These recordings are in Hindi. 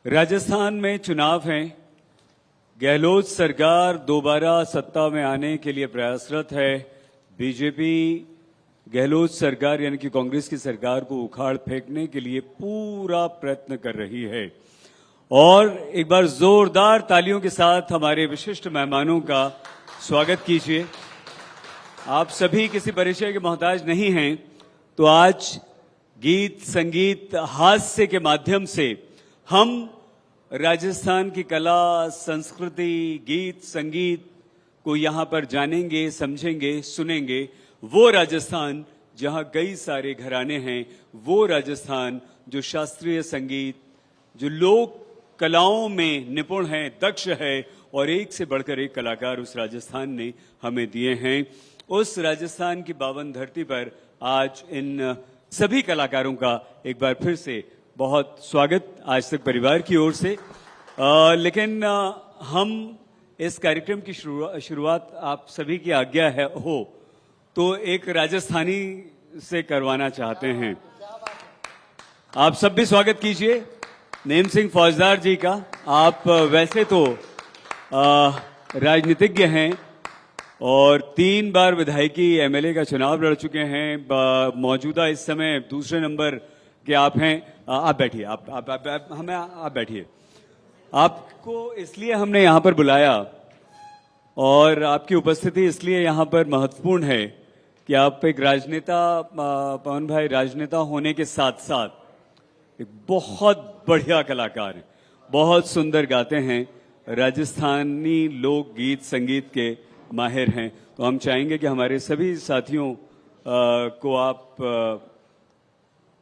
राजस्थान में चुनाव हैं। गहलोत सरकार दोबारा सत्ता में आने के लिए प्रयासरत है। बीजेपी गहलोत सरकार यानी कि कांग्रेस की सरकार को उखाड़ फेंकने के लिए पूरा प्रयत्न कर रही है। और एक बार जोरदार तालियों के साथ हमारे विशिष्ट मेहमानों का स्वागत कीजिए। आप सभी किसी परिचय के मोहताज नहीं हैं, तो आज गीत, संगीत, हास्य के माध्यम से हम राजस्थान की कला, संस्कृति, गीत, संगीत को यहाँ पर जानेंगे, समझेंगे, सुनेंगे। वो राजस्थान जहाँ कई सारे घराने हैं, वो राजस्थान जो शास्त्रीय संगीत, जो लोक कलाओं में निपुण है, दक्ष है और एक से बढ़कर एक कलाकार उस राजस्थान ने हमें दिए हैं। उस राजस्थान की पावन धरती पर आज इन सभी कलाकारों का एक बार फिर से बहुत स्वागत आज तक परिवार की ओर से। लेकिन हम इस कार्यक्रम की शुरुआत आप सभी की आज्ञा है हो तो एक राजस्थानी से करवाना चाहते हैं। आप सब भी स्वागत कीजिए नेम सिंह फौजदार जी का। आप वैसे तो राजनीतिज्ञ हैं और 3 बार विधायकी एमएलए का चुनाव लड़ चुके हैं। मौजूदा इस समय दूसरे नंबर के आप हैं। आप बैठिए, आप बैठिए। आपको इसलिए हमने यहाँ पर बुलाया और आपकी उपस्थिति इसलिए यहाँ पर महत्वपूर्ण है कि आप एक राजनेता, पवन भाई, राजनेता होने के साथ साथ एक बहुत बढ़िया कलाकार हैं, बहुत सुंदर गाते हैं, राजस्थानी लोक गीत संगीत के माहिर हैं। तो हम चाहेंगे कि हमारे सभी साथियों को आप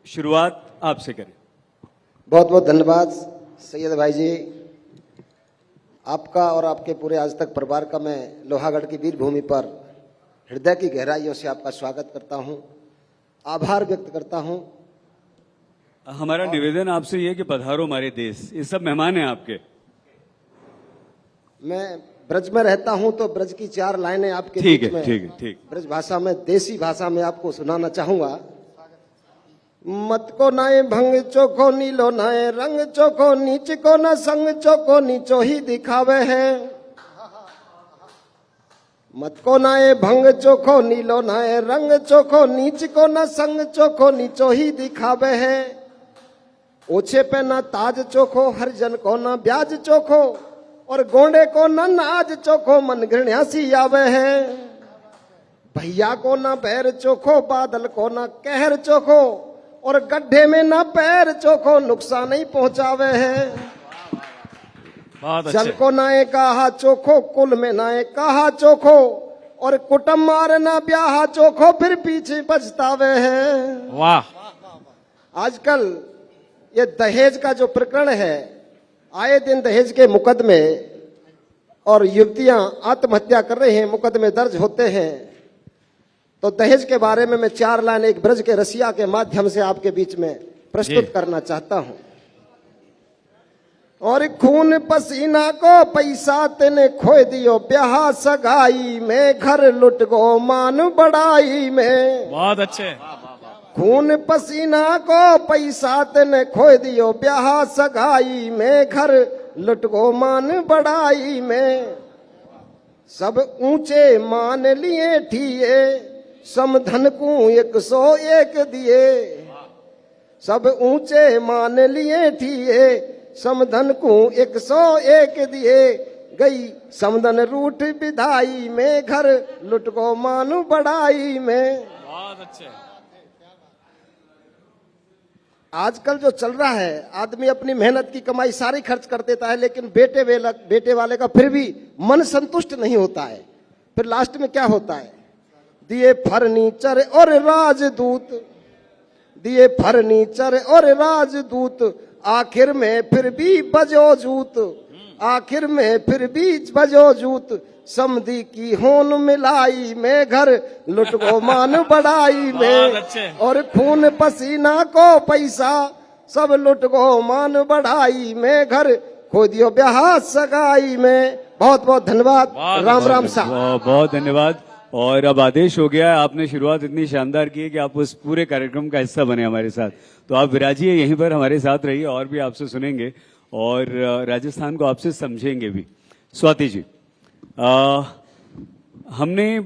शुरुआत आपसे करें। बहुत बहुत धन्यवाद सैयद भाई जी, आपका और आपके पूरे आज तक परिवार का मैं लोहागढ़ की वीर भूमि पर हृदय की गहराइयों से आपका स्वागत करता हूं, आभार व्यक्त करता हूं। हमारा निवेदन आपसे ये कि पधारो हमारे देश, ये सब मेहमान हैं आपके। मैं ब्रज में रहता हूं तो ब्रज की 4 लाइनें आपके बीच में ठीक ब्रज भाषा में, देसी भाषा में आपको सुनाना चाहूंगा। मत को नाए भंग चोखो नीलो नाए रंग चोखो, नीच को न संग चोखो नीचो ही दिखावे है। मत को नाए भंग चोखो नीलो नाए रंग चोखो, नीच को न संग चोखो नीचो ही दिखावे है। ओछे पे न ताज चोखो, हरिजन को न ब्याज चोखो, और गोंडे को न नाज चोखो, मन घृणा सी आवे है। भैया को न पैर चोखो, बादल को न कहर चोखो, और गड्ढे में न पैर चोखो, नुकसान नहीं पहुंचावे है। जल को नाए कहा चोखो, कुल में नाए कहा चोखो, और कुटुंब मार न ब्याह चोखो, फिर पीछे पछतावे है। वाह। आजकल ये दहेज का जो प्रकरण है, आए दिन दहेज के मुकदमे और युवतियां आत्महत्या कर रही हैं, मुकदमे दर्ज होते हैं। तो दहेज के बारे में मैं 4 लाइन एक ब्रज के रसिया के माध्यम से आपके बीच में प्रस्तुत करना चाहता हूं। और खून पसीना को पैसा तेने खोए दियो, ब्याह सगाई में घर लुट गो मान बढ़ाई में। बहुत अच्छे। खून पसीना को पैसा तेने खोए दियो, ब्याह सगाई में घर लुट गो मान बढ़ाई में। सब ऊंचे मान लिए ठिए, समधन को 101 दिए। सब ऊंचे मान लिए ठिए, समधन को 101 दिए। गई समधन रूठ विधाई में, घर लुट को मान बढ़ाई में। बहुत अच्छे। आजकल जो चल रहा है, आदमी अपनी मेहनत की कमाई सारी खर्च कर देता है, लेकिन बेटे वाले का फिर भी मन संतुष्ट नहीं होता है। फिर लास्ट में क्या होता है? दिए फर्नीचर और राजदूत, दिए फर्नीचर और राजदूत, आखिर में फिर भी बजो जूत, आखिर में फिर भी बजो जूत। समधी की होन मिलाई में, घर लुट को मान बढ़ाई में। और खून पसीना को पैसा सब लुट को मान बढ़ाई में, घर खो दियो ब्याह सगाई में। बहुत बहुत धन्यवाद। राम राम साहब। बहुत धन्यवाद। और अब आदेश हो गया है, आपने शुरुआत इतनी शानदार की है कि आप उस पूरे कार्यक्रम का हिस्सा बने हमारे साथ। तो आप विराजिए यहीं पर, हमारे साथ रहिए और भी आपसे सुनेंगे। और राजस्थान को आपसे समझेंगे भी। स्वाति जी, हमने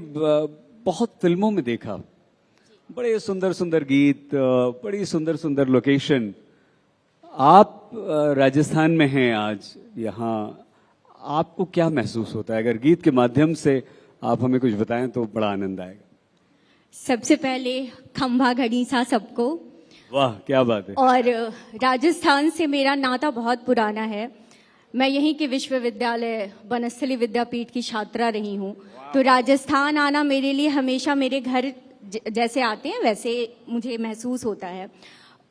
बहुत फिल्मों में देखा, बड़े सुंदर सुंदर गीत, बड़ी सुंदर सुंदर लोकेशन। आप राजस्थान में हैं आज यहाँ, आपको क्या महसूस होता है? अगर गीत के माध्यम से आप हमें कुछ बताएं तो बड़ा आनंद आएगा। सबसे पहले खंभा घड़ी सा सबको। वाह, क्या बात है। और राजस्थान से मेरा नाता बहुत पुराना है। मैं यहीं के विश्वविद्यालय बनस्थली विद्यापीठ की छात्रा रही हूँ। तो राजस्थान आना मेरे लिए हमेशा मेरे घर जैसे आते हैं वैसे मुझे महसूस होता है।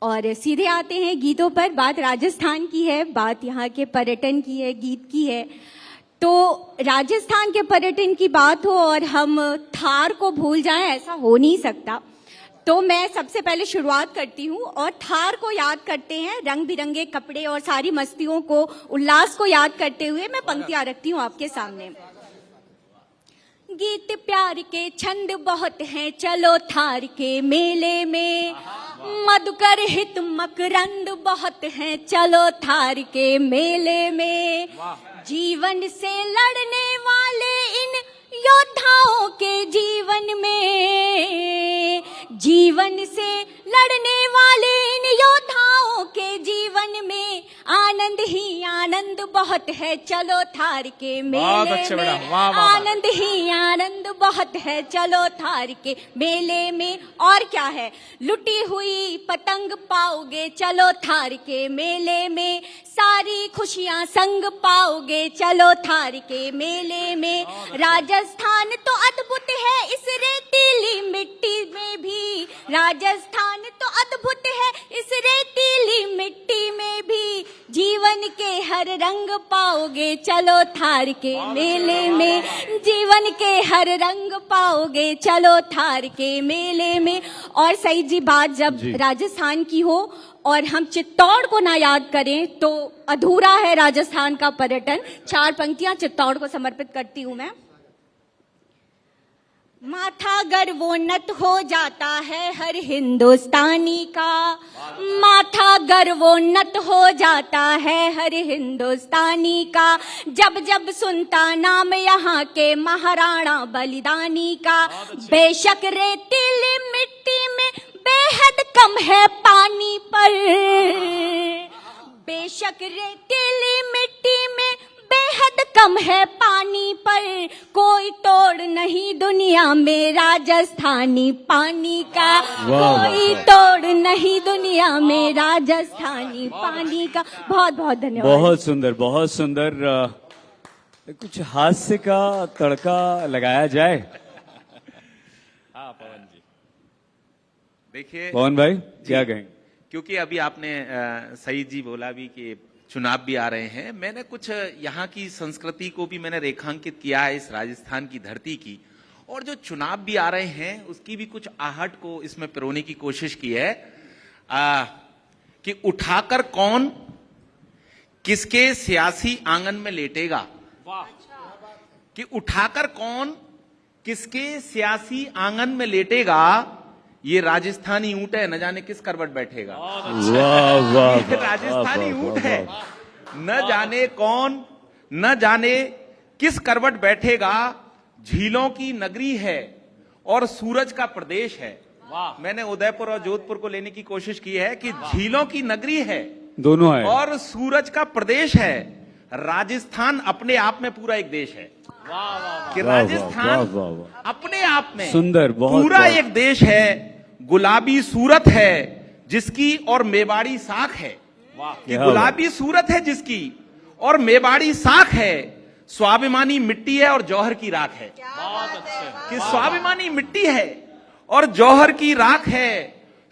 और सीधे आते हैं गीतों पर। बात राजस्थान की है, बात यहाँ के पर्यटन की है, गीत की है। तो राजस्थान के पर्यटन की बात हो और हम थार को भूल जाएं, ऐसा हो नहीं सकता। तो मैं सबसे पहले शुरुआत करती हूँ और थार को याद करते हैं, रंग बिरंगे कपड़े और सारी मस्तियों को, उल्लास को याद करते हुए मैं पंक्तियां रखती हूँ आपके सामने। गीत प्यार के छंद बहुत हैं, चलो थार के मेले में। मधुकर हित मकरंद बहुत हैं, चलो थार के मेले में। जीवन से लड़ने वाले इन योद्धाओं के जीवन में, जीवन से लड़ने वाले इन योद्धाओं के जीवन में आनंद ही आनंद बहुत है, चलो थार के मेले में। आनंद ही आनंद बहुत है, चलो थार के मेले में। और क्या है, लुटी हुई पतंग पाओगे, चलो थार के मेले में। सारी खुशियां संग पाओगे, चलो थार के मेले में। राजस्थान तो अद्भुत है इस रेतीली मिट्टी में भी, राजस्थान तो अद्भुत है इस रेतीली मिट्टी में भी। जीवन के हर रंग पाओगे, चलो थार के मेले में। जीवन के हर रंग पाओगे, चलो थार के मेले में। और सही जी, बात जब राजस्थान की हो और हम चित्तौड़ को ना याद करें तो अधूरा है राजस्थान का पर्यटन। 4 पंक्तियां चित्तौड़ को समर्पित करती हूं मैं। माथा गर्वोन्नत हो जाता है हर हिंदुस्तानी का, माथा गर्वोन्नत हो जाता है हर हिंदुस्तानी का। जब जब सुनता नाम यहाँ के महाराणा बलिदानी का। बेशक रेतीली मिट्टी में बेहद कम है पानी पर, बेशक रेतीली मिट्टी में बेहद कम है पानी पर। कोई तोड़ नहीं दुनिया में राजस्थानी पानी का, कोई तोड़ नहीं दुनिया में राजस्थानी पानी का। बहुत बहुत धन्यवाद। बहुत सुंदर, बहुत सुंदर। कुछ हास्य का तड़का लगाया जाए। हाँ पवन जी, देखिए पवन भाई क्या कहें? क्योंकि अभी आपने सईद जी बोला भी कि चुनाव भी आ रहे हैं, मैंने कुछ यहाँ की संस्कृति को भी मैंने रेखांकित किया है इस राजस्थान की धरती की। और जो चुनाव भी आ रहे हैं उसकी भी कुछ आहट को इसमें पिरोने की कोशिश की है कि उठाकर कौन किसके सियासी आंगन में लेटेगा। कि उठाकर कौन किसके सियासी आंगन में लेटेगा, ये राजस्थानी ऊंट है, न जाने किस करवट बैठेगा। वाह वाह, ये राजस्थानी ऊंट है, न जाने कौन, न जाने किस करवट बैठेगा। झीलों की नगरी है और सूरज का प्रदेश है। मैंने उदयपुर और जोधपुर को लेने की कोशिश की है कि झीलों की नगरी है, दोनों है, और सूरज का प्रदेश है। राजस्थान अपने आप में पूरा एक देश है। कि राजस्थान अपने आप में सुंदर, बहुत पूरा बहुत। एक देश है। गुलाबी सूरत है जिसकी और मेवाड़ी साख है। कि गुलाबी सूरत है जिसकी और मेवाड़ी साख है। स्वाभिमानी मिट्टी है और जौहर की राख है। कि स्वाभिमानी मिट्टी है और जौहर की राख है।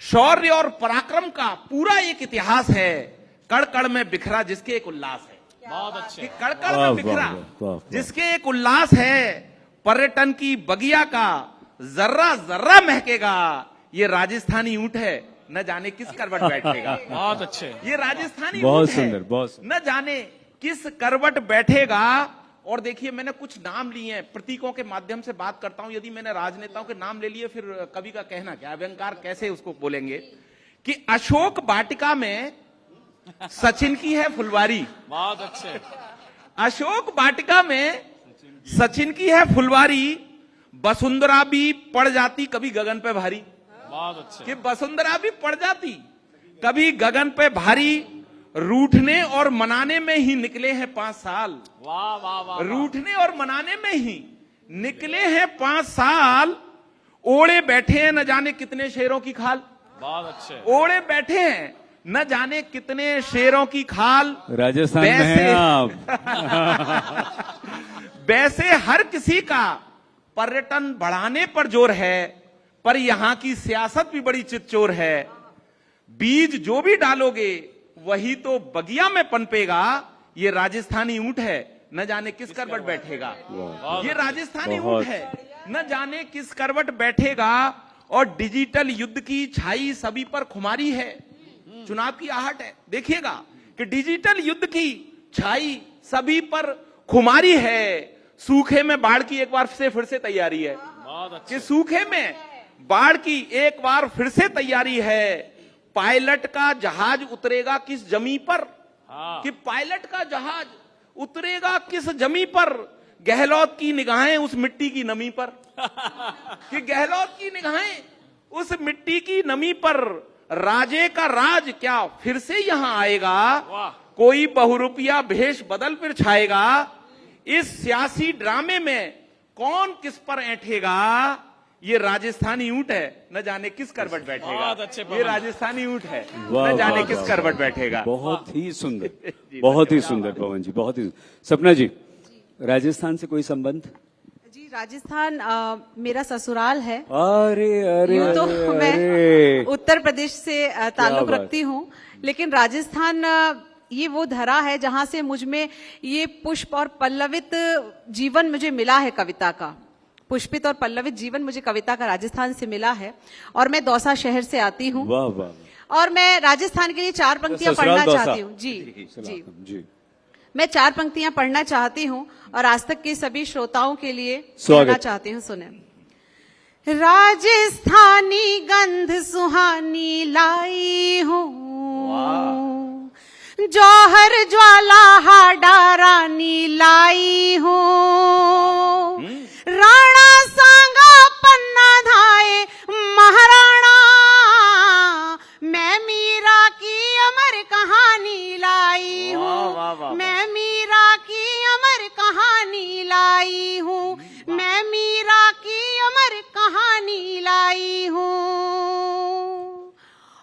शौर्य और पराक्रम का पूरा एक इतिहास है। कड़ कड़ में बिखरा जिसके एक उल्लास है। बहुत अच्छे। कड़ कड़ में बिखरा जिसके एक उल्लास है। पर्यटन की बगिया का जर्रा जर्रा महकेगा। ये राजस्थानी ऊंट है, न जाने किस करवट बैठेगा। बहुत अच्छे। ये राजस्थानी बहुत ऊंट है, सुंदर, बहुत सुंदर। न जाने किस करवट बैठेगा। और देखिए, मैंने कुछ नाम लिए हैं, प्रतीकों के माध्यम से बात करता हूं। यदि मैंने राजनेताओं के नाम ले लिए, फिर कवि का कहना क्या, अभियंकार कैसे उसको बोलेंगे। कि अशोक वाटिका में सचिन की है फुलवारी। बहुत अच्छे। अशोक वाटिका में सचिन की है फुलवारी, वसुंधरा भी पड़ जाती कभी गगन पे भारी। बहुत अच्छे। कि वसुंधरा भी पड़ जाती कभी गगन पे भारी, रूठने और मनाने में ही निकले हैं 5 साल। वाह वाह वाह। रूठने और मनाने में ही निकले हैं 5 साल, ओढ़े बैठे हैं न जाने कितने शेरों की खाल। बहुत अच्छे। ओढ़े बैठे हैं न जाने कितने शेरों की खाल। राजस्थान में हैं आप। वैसे हर किसी का पर्यटन बढ़ाने पर जोर है, पर यहां की सियासत भी बड़ी चितचोर है। बीज जो भी डालोगे वही तो बगिया में पनपेगा। ये राजस्थानी ऊंट है, न जाने किस करवट बैठेगा। ये राजस्थानी ऊंट है, न जाने किस करवट बैठेगा। और डिजिटल युद्ध की छाई सभी पर खुमारी है। चुनाव की आहट है, देखिएगा कि डिजिटल युद्ध की छाई सभी पर खुमारी है। सूखे में बाढ़ की एक बार से फिर से तैयारी है। कि सूखे में बाढ़ की एक बार फिर से तैयारी है। पायलट का जहाज उतरेगा किस जमी पर। कि पायलट का जहाज उतरेगा किस जमी पर। गहलोत की निगाहें उस मिट्टी की नमी पर। कि गहलोत की निगाहें उस मिट्टी की नमी पर। राजे का राज क्या फिर से यहां आएगा। कोई बहुरुपिया भेष बदल फिर छाएगा। इस सियासी ड्रामे में कौन किस पर ऐंठेगा। ये राजस्थानी ऊंट है, न जाने किस करवट बैठेगा। ये राजस्थानी ऊंट है, न जाने किस करवट बैठेगा। बहुत ही सुंदर, बहुत ही सुंदर पवन जी, बहुत ही। सपना जी, राजस्थान से कोई संबंध? जी, राजस्थान मेरा ससुराल है। अरे अरे यूं तो अरे, मैं अरे। उत्तर प्रदेश से ताल्लुक बात। रखती हूँ, लेकिन राजस्थान ये वो धरा है जहां से मुझ में ये पुष्प और पल्लवित जीवन मुझे मिला है। कविता का पुष्पित और पल्लवित जीवन मुझे कविता का राजस्थान से मिला है। और मैं दौसा शहर से आती हूँ। वाह वाह। और मैं राजस्थान के लिए 4 पंक्तियां ससुराल पढ़ना दौसा। चाहती हूँ। जी जी, जी, मैं 4 पंक्तियां पढ़ना चाहती हूँ और आज तक के सभी श्रोताओं के लिए स्वागत। कहना चाहती हूँ, सुने। राजस्थानी गंध सुहानी लाई हूँ, जौहर ज्वाला हाडा रानी लाई हूँ। राणा सांगा पन्ना धाए महाराणा, मैं मीरा की अमर कहानी लाई हूँ। मैं मीरा की अमर कहानी लाई हूँ। मैं मीरा की अमर कहानी लाई हूँ।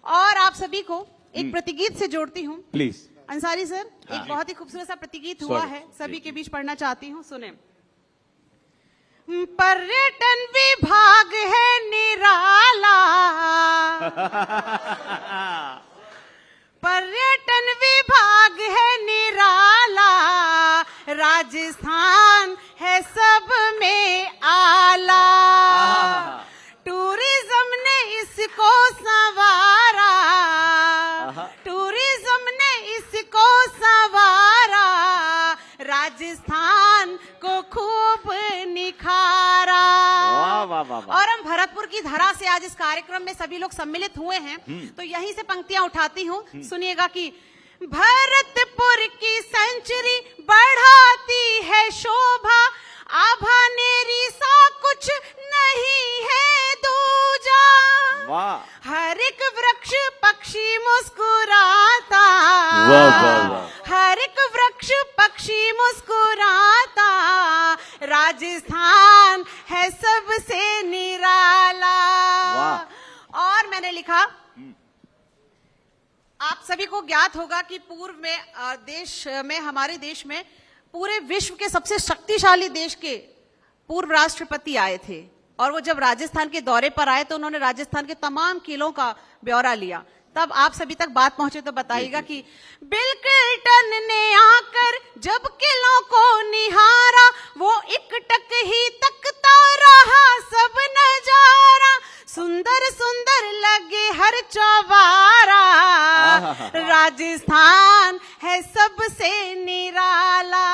और आप सभी को एक प्रतिगीत से जोड़ती हूँ। प्लीज। अंसारी सर, एक बहुत ही खूबसूरत सा प्रतिगीत हुआ है, सभी के बीच पढ़ना चाहती हूँ, सुने। पर्यटन विभाग है निराला, पर्यटन विभाग है निराला, राजस्थान है सब में आला। टूरिज्म ने इसको संवारा, टूरिज्म ने इसको संवारा, राजस्थान को खूब निखारा। और हम भरतपुर की धरा से आज इस कार्यक्रम में सभी लोग सम्मिलित हुए हैं, तो यहीं से पंक्तियां उठाती हूँ, सुनिएगा कि भरतपुर की सेंचुरी बढ़ाती है शोभा, आभा नेरी सा कुछ नहीं है दूजा। हर एक वृक्ष पक्षी मुस्कुराता, हर एक वृक्ष पक्षी मुस्कुराता, राजस्थान है सबसे निराला। और मैंने लिखा, आप सभी को ज्ञात होगा कि पूर्व में देश में, हमारे देश में पूरे विश्व के सबसे शक्तिशाली देश के पूर्व राष्ट्रपति आए थे, और वो जब राजस्थान के दौरे पर आए तो उन्होंने राजस्थान के तमाम किलों का ब्यौरा लिया। तब आप सभी तक बात पहुंचे तो बताइएगा कि बिल क्लिंटन ने आकर जब किलों को निहारा, वो एकटक ही तकता रहा सब नजारा, सुंदर सुंदर लगे हर चौबारा, राजस्थान है सबसे निराला।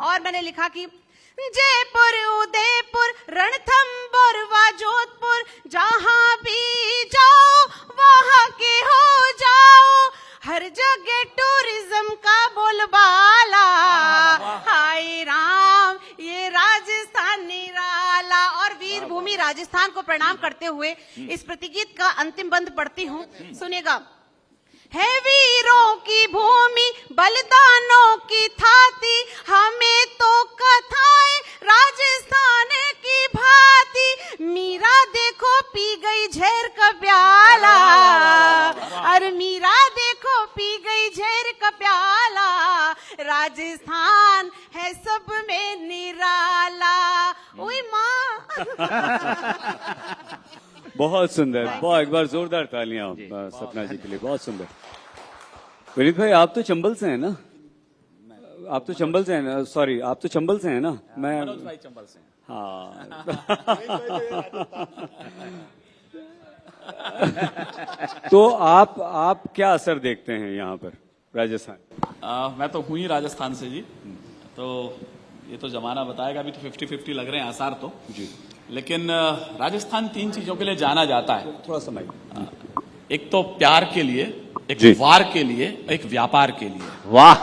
और मैंने लिखा कि जयपुर उदयपुर रणथंबोर व जोधपुर, जहां भी जाओ वहां के हो जाओ, हर जगह टूरिज्म का बोलबाला, हाय राम ये राजस्थान निराला। और वीर भूमि राजस्थान को प्रणाम करते हुए इस प्रतिगीत का अंतिम बंद पढ़ती हूँ, सुनिएगा। है वीरों की भूमि बलिदानों की थाती, हमें तो कथाएं राजस्थान की भांति। मीरा देखो पी गई झेर का प्याला, और मीरा देखो पी गई झेर का प्याला। राजस्थान है सब में निराला। ओए माँ। बहुत सुंदर, बहुत, एक बार जोरदार तालियां सपना जी के लिए, बहुत सुंदर। विनीत भाई आप तो चंबल से हैं ना? आप तो चंबल से हैं ना? सॉरी, आप तो चंबल से हैं ना? मैं मनोज भाई चंबल से। हाँ। तो आप क्या असर देखते हैं यहाँ पर राजस्थान? मैं तो हूँ ही राजस्थान से जी, तो ये तो जमाना बताएगा। अभी तो 50-50 लग रहे हैं आसार तो जी, लेकिन राजस्थान 3 चीजों के लिए जाना जाता है। थोड़ा समय। एक तो प्यार के लिए, एक जी। वार के लिए, एक व्यापार के लिए। वाह।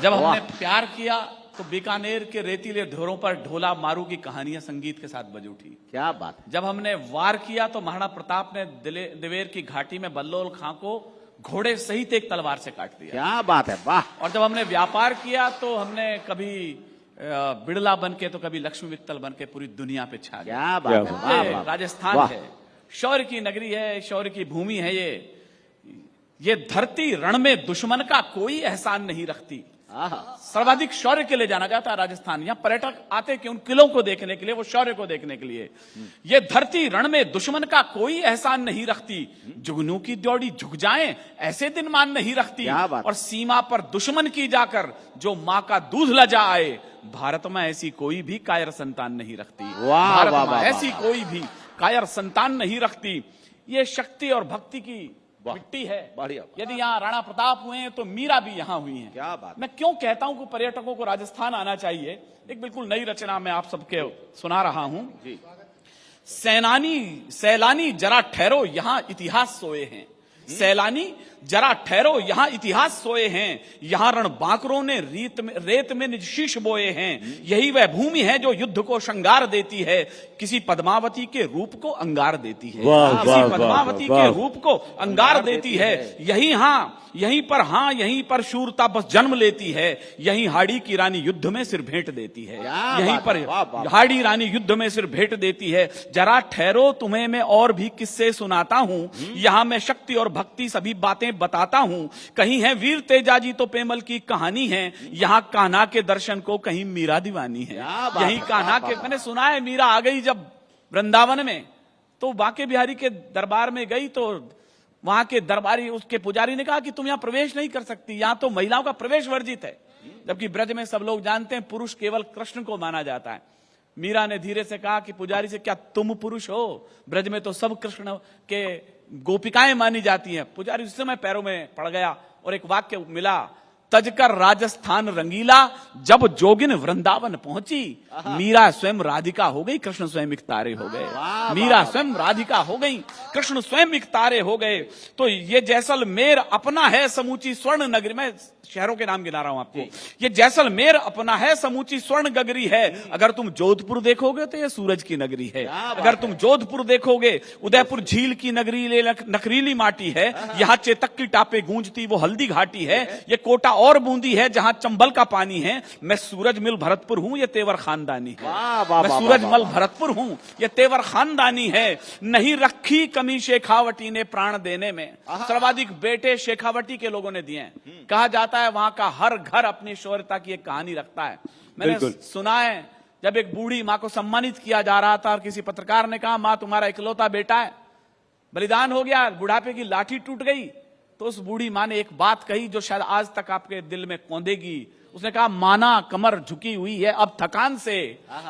जब हमने प्यार किया तो बीकानेर के रेतीले ढोरों पर ढोला मारू की कहानियां संगीत के साथ बज उठी। क्या बात। जब हमने वार किया तो महाराणा प्रताप ने दिलेर की घाटी में बल्लोल खां को घोड़े सहित एक तलवार से काट दिया। क्या बात है, वाह। और जब हमने व्यापार किया तो हमने कभी बिड़ला बन के तो कभी लक्ष्मी मित्तल बन के पूरी दुनिया पे छा गया। क्या बात है, वाह, ये वाह। राजस्थान वाह। है, शौर्य की नगरी है, शौर्य की भूमि है। ये धरती रण में दुश्मन का कोई एहसान नहीं रखती। आहा। सर्वाधिक शौर्य के लिए जाना जाता है राजस्थान। यहाँ पर्यटक आते कि उन किलों को देखने के लिए, वो शौर्य को देखने के लिए। ये धरती रण में दुश्मन का कोई एहसान नहीं रखती, जुगनू की ड्योढ़ी झुक जाएं ऐसे दिन मान नहीं रखती। क्या बात। और सीमा पर दुश्मन की जाकर जो माँ का दूध लजा आए, भारत में ऐसी कोई भी कायर संतान नहीं रखती। वाह, भारत वाह, में वाह, ऐसी कोई भी कायर संतान नहीं रखती। ये शक्ति और भक्ति की मिट्टी है। बढ़िया। यदि यहाँ राणा प्रताप हुए हैं तो मीरा भी यहाँ हुई हैं। क्या बात। मैं क्यों कहता हूं कि पर्यटकों को राजस्थान आना चाहिए? एक बिल्कुल नई रचना मैं आप सबके सुना रहा हूं। जी। सैलानी जरा ठहरो, यहाँ इतिहास सोए हैं। सैलानी जरा ठहरो, यहाँ इतिहास सोए हैं। यहाँ रणबांकरों ने रेत में निज शीश बोए हैं। यही वह भूमि है जो युद्ध को श्रृंगार देती है, किसी पद्मावती के रूप को अंगार देती है। वाह, किसी वाह, पद्मावती वाह, के रूप को अंगार देती है। यहीं पर शूरता बस जन्म लेती है। यहीं हाड़ी की रानी युद्ध में सिर भेंट देती है। क्या यहीं बात पर है, वाह, वाह। हाड़ी रानी युद्ध में सिर भेंट देती है। जरा ठहरो, तुम्हें मैं और भी किस्से सुनाता हूं। यहां मैं शक्ति और भक्ति सभी बातें बताता हूं। कहीं है वीर तेजाजी तो पेमल की कहानी है। यहां कान्हा के दर्शन को कहीं मीरा दीवानी है। क्या बात यही है, कान्हा वाह, के, वाह। मैंने सुना है मीरा आ गई जब वृंदावन में, तो बांके बिहारी के दरबार में गई तो वहां के दरबारी, उसके पुजारी ने कहा कि तुम यहां प्रवेश नहीं कर सकती, यहां तो महिलाओं का प्रवेश वर्जित है। जबकि ब्रज में सब लोग जानते हैं पुरुष केवल कृष्ण को माना जाता है। मीरा ने धीरे से कहा कि पुजारी से, क्या तुम पुरुष हो? ब्रज में तो सब कृष्ण के गोपिकाएं मानी जाती हैं। पुजारी उस समय पैरों में पड़ गया और एक वाक्य मिला, तजकर राजस्थान रंगीला, जब जोगिन वृंदावन पहुंची, मीरा स्वयं राधिका हो गई, कृष्ण स्वयं इकतारे हो गए। मीरा स्वयं राधिका हो गई, कृष्ण स्वयं इकतारे हो गए। तो ये जैसलमेर अपना है समूची स्वर्ण नगरी। मैं शहरों के नाम गिना रहा हूं आपको। ये जैसलमेर अपना है समूची स्वर्ण गगरी है। अगर तुम जोधपुर देखोगे तो ये सूरज की नगरी है। अगर तुम जोधपुर देखोगे, उदयपुर झील की नगरी नखरीली माटी है। यहाँ चेतक की टापे गूंजती वो हल्दी घाटी है। ये कोटा और बूंदी है जहां चंबल का पानी है। मैं सूरजमल भरतपुर हूं, ये तेवर खानदानी है। मैं सूरजमल भरतपुर हूं, ये तेवर खानदानी है। नहीं रखी कमी शेखावटी ने प्राण देने में। सर्वाधिक बेटे शेखावटी के लोगों ने दिए हैं। कहा जाता है वहां का हर घर अपनी शौर्यता की एक कहानी रखता है। मैंने सुना है जब एक बूढ़ी मां को सम्मानित किया जा रहा था और किसी पत्रकार ने कहा, मां तुम्हारा इकलौता बेटा है, बलिदान हो गया, बुढ़ापे की लाठी टूट गई, तो उस बूढ़ी मां ने एक बात कही जो शायद आज तक आपके दिल में कौंधेगी। उसने कहा माना कमर झुकी हुई है अब थकान से,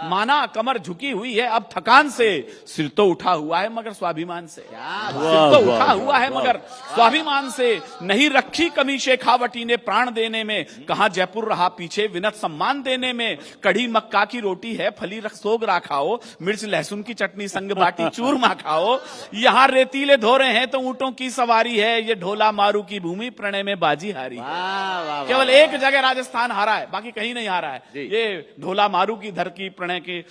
माना कमर झुकी हुई है अब थकान से, सिर तो उठा हुआ है मगर स्वाभिमान से, सिर तो उठा हुआ है मगर स्वाभिमान से, नहीं रखी कमी शेखावटी ने प्राण देने में, कहां जयपुर रहा पीछे विनत सम्मान देने में, कढ़ी मक्का की रोटी है फली सोग राखाओ, मिर्च लहसुन की चटनी संग बाटी चूरमा खाओ, यहाँ रेतीले धोरे हैं तो ऊंटों की सवारी है, ये ढोला मारू की भूमि प्रणय में बाजी हारी है। केवल एक जगह राजस्थान हारा है, बाकी कहीं नहीं हारा है, ये ढोला मारू की धर की प्रणय की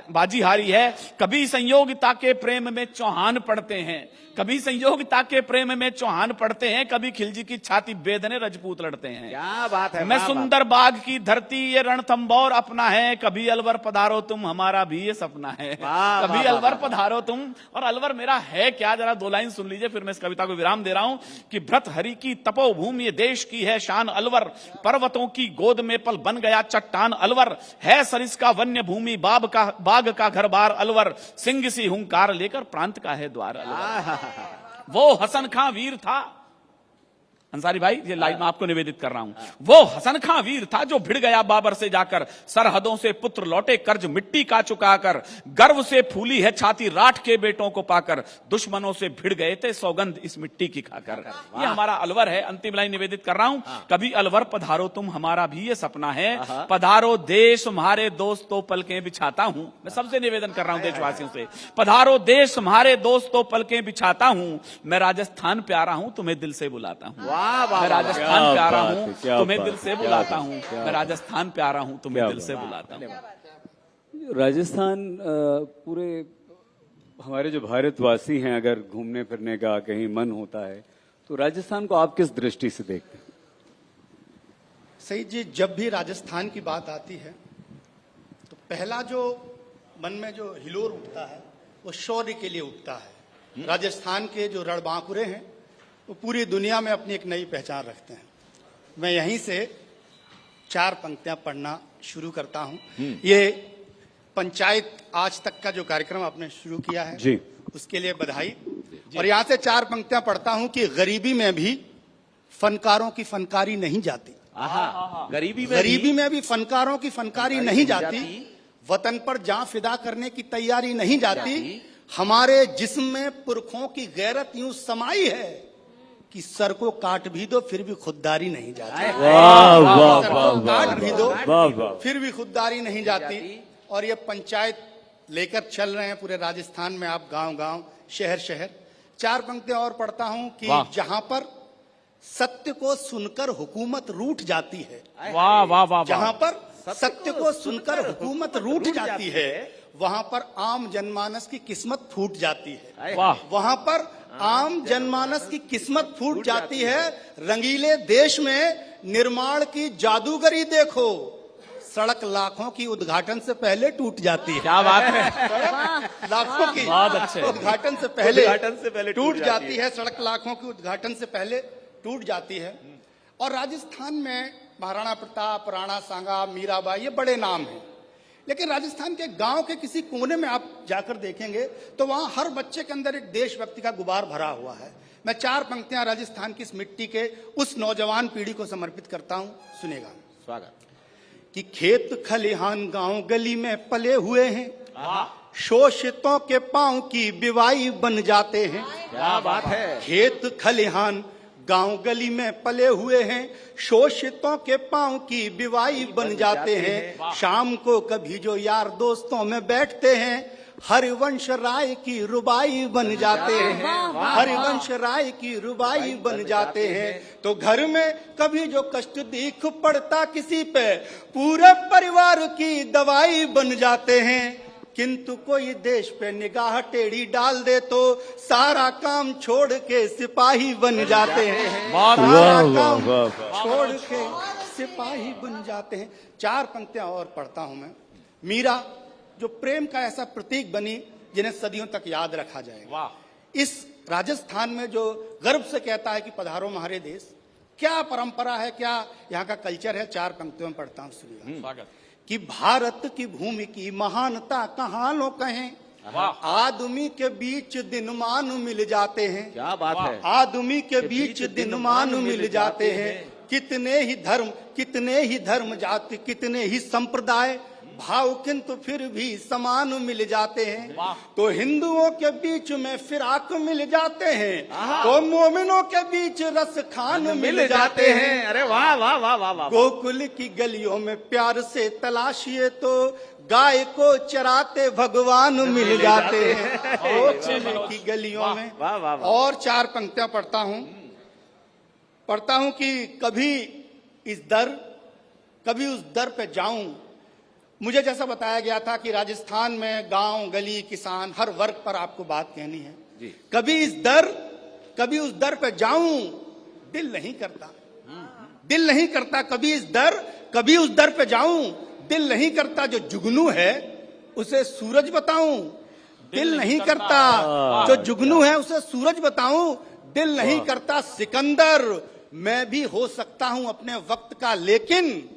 बाजी हारी है। कभी संयोगिता के प्रेम में चौहान पढ़ते हैं, कभी संयोगिता के प्रेम में चौहान पढ़ते हैं, कभी खिलजी की छाती बेदने रजपूत लड़ते हैं। क्या बात है। मैं सुंदर बाग की धरती ये रणथंबोर अपना है, कभी अलवर पधारो तुम हमारा भी ये सपना है, कभी अलवर पधारो तुम। और अलवर मेरा है क्या, जरा दो लाइन सुन लीजिए फिर मैं इस कविता को विराम दे रहा हूं कि भ्रत हरि की तपोभूमि ये देश की है शान अलवर, पर्वतों की गोद में पल बन गया चट्टान अलवर, है सरिस का वन्य भूमि बाग का घर बार अलवर, सिंह सी हुंकार लेकर प्रांत का है द्वार अलवर। वो हसन खां वीर था, अंसारी भाई ये लाइन में आपको निवेदित कर रहा हूं, वो हसन खां वीर था जो भिड़ गया बाबर से जाकर, सरहदों से पुत्र लौटे कर्ज मिट्टी का चुकाकर, गर्व से फूली है छाती राठ के बेटों को पाकर, दुश्मनों से भिड़ गए थे सौगंध इस मिट्टी की खाकर। ये हमारा अलवर है। अंतिम लाइन निवेदित कर रहा हूं, कभी अलवर पधारो तुम हमारा भी ये सपना है, पधारो देश तुम्हारे दोस्त तो पलकें बिछाता हूं। मैं सबसे निवेदन कर रहा हूं देशवासियों से, पधारो देश तुम्हारे दोस्त तो पलकें बिछाता हूं, मैं राजस्थान प्यारा हूं तुम्हें दिल से बुलाता हूं, मैं राजस्थान प्यारा हूं तुम्हें दिल से बुलाता हूं, मैं राजस्थान प्यारा हूं तुम्हें दिल से बुलाता हूं। राजस्थान पूरे हमारे जो भारतवासी हैं, अगर घूमने फिरने का कहीं मन होता है तो राजस्थान को आप किस दृष्टि से देखते हैं? सही जी, जब भी राजस्थान की बात आती है तो पहला जो मन में जो हिलोर उठता है वो शौर्य के लिए उठता है। राजस्थान के जो रणबांकुरे हैं वो पूरी दुनिया में अपनी एक नई पहचान रखते हैं। मैं यहीं से 4 पंक्तियां पढ़ना शुरू करता हूं। ये पंचायत आज तक का जो कार्यक्रम आपने शुरू किया है जी, उसके लिए बधाई। और यहां से 4 पंक्तियां पढ़ता हूं कि गरीबी में भी फनकारों की फनकारी नहीं जाती, गरीबी में भी फनकारों की फनकारी नहीं जाती, वतन पर जान फिदा करने की तैयारी नहीं जाती, हमारे जिस्म में पुरखों की गैरत यूं समाई है कि सर को काट भी दो फिर भी खुददारी नहीं जाती। सर को काट भी दो फिर भी खुददारी नहीं जाती। और ये पंचायत लेकर चल रहे हैं पूरे राजस्थान में, आप गांव गांव शहर शहर। 4 पंक्तियां और पढ़ता हूं कि जहां पर सत्य को सुनकर हुकूमत रूठ जाती है, वाह वाह वाह, जहां पर सत्य को सुनकर हुकूमत रूठ जाती है, वहां पर आम जनमानस की किस्मत फूट जाती है। वहां पर आम जनमानस की किस्मत फूट जाती है। रंगीले देश में निर्माण की जादूगरी देखो, सड़क लाखों की उद्घाटन से पहले टूट जाती है। क्या बात है, सड़क लाखों की बहुत अच्छे, उद्घाटन से पहले टूट जाती है, सड़क लाखों की उद्घाटन से पहले टूट जाती है। और राजस्थान में महाराणा प्रताप, राणा सांगा, मीराबाई, ये बड़े नाम हैं, लेकिन राजस्थान के गांव के किसी कोने में आप जाकर देखेंगे तो वहां हर बच्चे के अंदर एक देशभक्ति का गुबार भरा हुआ है। मैं 4 पंक्तियां राजस्थान की इस मिट्टी के उस नौजवान पीढ़ी को समर्पित करता हूं, सुनेगा। स्वागत। कि खेत खलिहान गांव गली में पले हुए हैं, शोषितों के पांव की बिवाई बन जाते हैं। क्या बात है। खेत खलिहान गांव गली में पले हुए हैं, शोषितों के पांव की बिवाई बन जाते हैं। शाम को कभी जो यार दोस्तों में बैठते हैं, हरिवंश राय की रुबाई बन जाते हैं, हरिवंश राय की रुबाई बन जाते हैं। तो घर में कभी जो कष्ट दिख पड़ता किसी पे, पूरे परिवार की दवाई बन जाते हैं। किंतु कोई देश पे निगाह टेढ़ी डाल दे तो सारा काम छोड़ के सिपाही बन जाते हैं, सारा काम छोड़ के सिपाही बन जाते हैं। 4 पंक्तियां और पढ़ता हूं मैं। मीरा जो प्रेम का ऐसा प्रतीक बनी जिन्हें सदियों तक याद रखा जाएगा। इस राजस्थान में जो गर्व से कहता है कि पधारो हमारे देश, क्या परंपरा है, क्या यहाँ का कल्चर है। 4 पंक्तियों में पढ़ता हूं, सुनिए। कि भारत की भूमि की महानता कहाँ लो कहें, आदमी के बीच दिनमान मिल जाते हैं। क्या बात है। आदमी के बीच दिनमान मिल जाते हैं। कितने ही धर्म जाति, कितने ही संप्रदाय, भाव किंतु फिर भी समान मिल जाते हैं। तो हिंदुओं के बीच में फिराक मिल जाते हैं, तो मोमिनों के बीच रस खान मिल जाते हैं। अरे वाह वाह वाह वाह वाह। गोकुल की गलियों में प्यार से तलाशिए तो गाय को चराते भगवान मिल जाते हैं। गोकुल की गलियों में। वाह, वाह, वाह। और 4 पंक्तियां पढ़ता हूं कि कभी उस दर पे जाऊं। मुझे जैसा बताया गया था कि राजस्थान में गांव गली किसान हर वर्ग पर आपको बात कहनी है जी। कभी उस दर पे जाऊं, दिल नहीं करता। कभी उस दर पे जाऊं, दिल नहीं करता। जो जुगनू है उसे सूरज बताऊं, दिल नहीं करता। जो जुगनू है उसे सूरज बताऊं, दिल नहीं करता। सिकंदर, मैं भी हो सकता हूं अपने वक्त का, लेकिन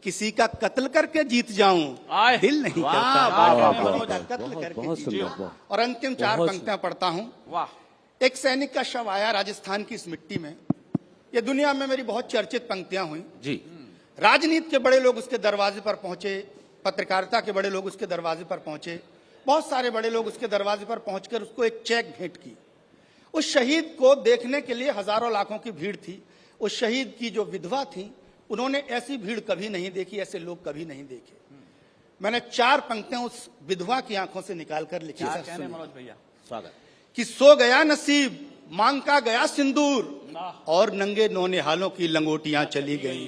किसी का कत्ल करके जीत जाऊं, दिल नहीं करता। कत्ल करके जीत जाऊं। और अंतिम 4 पंक्तियां पढ़ता हूं। एक सैनिक का शव आया राजस्थान की इस मिट्टी में। ये दुनिया में मेरी बहुत चर्चित पंक्तियां हुई जी। राजनीति के बड़े लोग उसके दरवाजे पर पहुंचे, पत्रकारिता के बड़े लोग उसके दरवाजे पर पहुंचे, बहुत सारे बड़े लोग उसके दरवाजे पर पहुंचकर उसको एक चेक भेंट की। उस शहीद को देखने के लिए हजारों लाखों की भीड़ थी। उस शहीद की जो विधवा थी, उन्होंने ऐसी भीड़ कभी नहीं देखी, ऐसे लोग कभी नहीं देखे। मैंने 4 पंक्तियां उस विधवा की आंखों से निकालकर लिखी। मनोज भैया स्वागत। कि सो गया नसीब, मांग का गया सिंदूर, और नंगे नौनिहालों की लंगोटियां चली गई।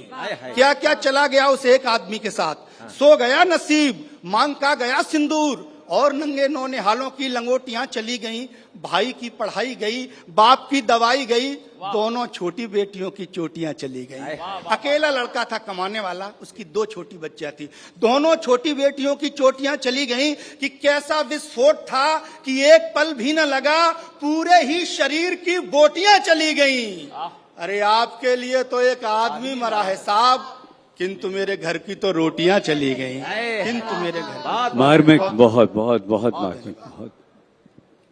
क्या क्या चला गया उस एक आदमी के साथ। सो गया नसीब, मांग का गया सिंदूर, और नंगे नौनिहालों की लंगोटियां चली गईं। भाई की पढ़ाई गई, बाप की दवाई गई, दोनों छोटी बेटियों की चोटियां चली गईं। अकेला लड़का था कमाने वाला, उसकी 2 छोटी बच्चियां थी, दोनों छोटी बेटियों की चोटियां चली गईं। कि कैसा विस्फोट था कि एक पल भी न लगा, पूरे ही शरीर की बोटियां चली गईं। अरे आपके लिए तो एक आदमी मरा है साहब, किंतु मेरे घर की तो रोटियां चली गई। किंतु मेरे घर मार्मिक, बहुत बहुत बहुत मार्मिक, बहुत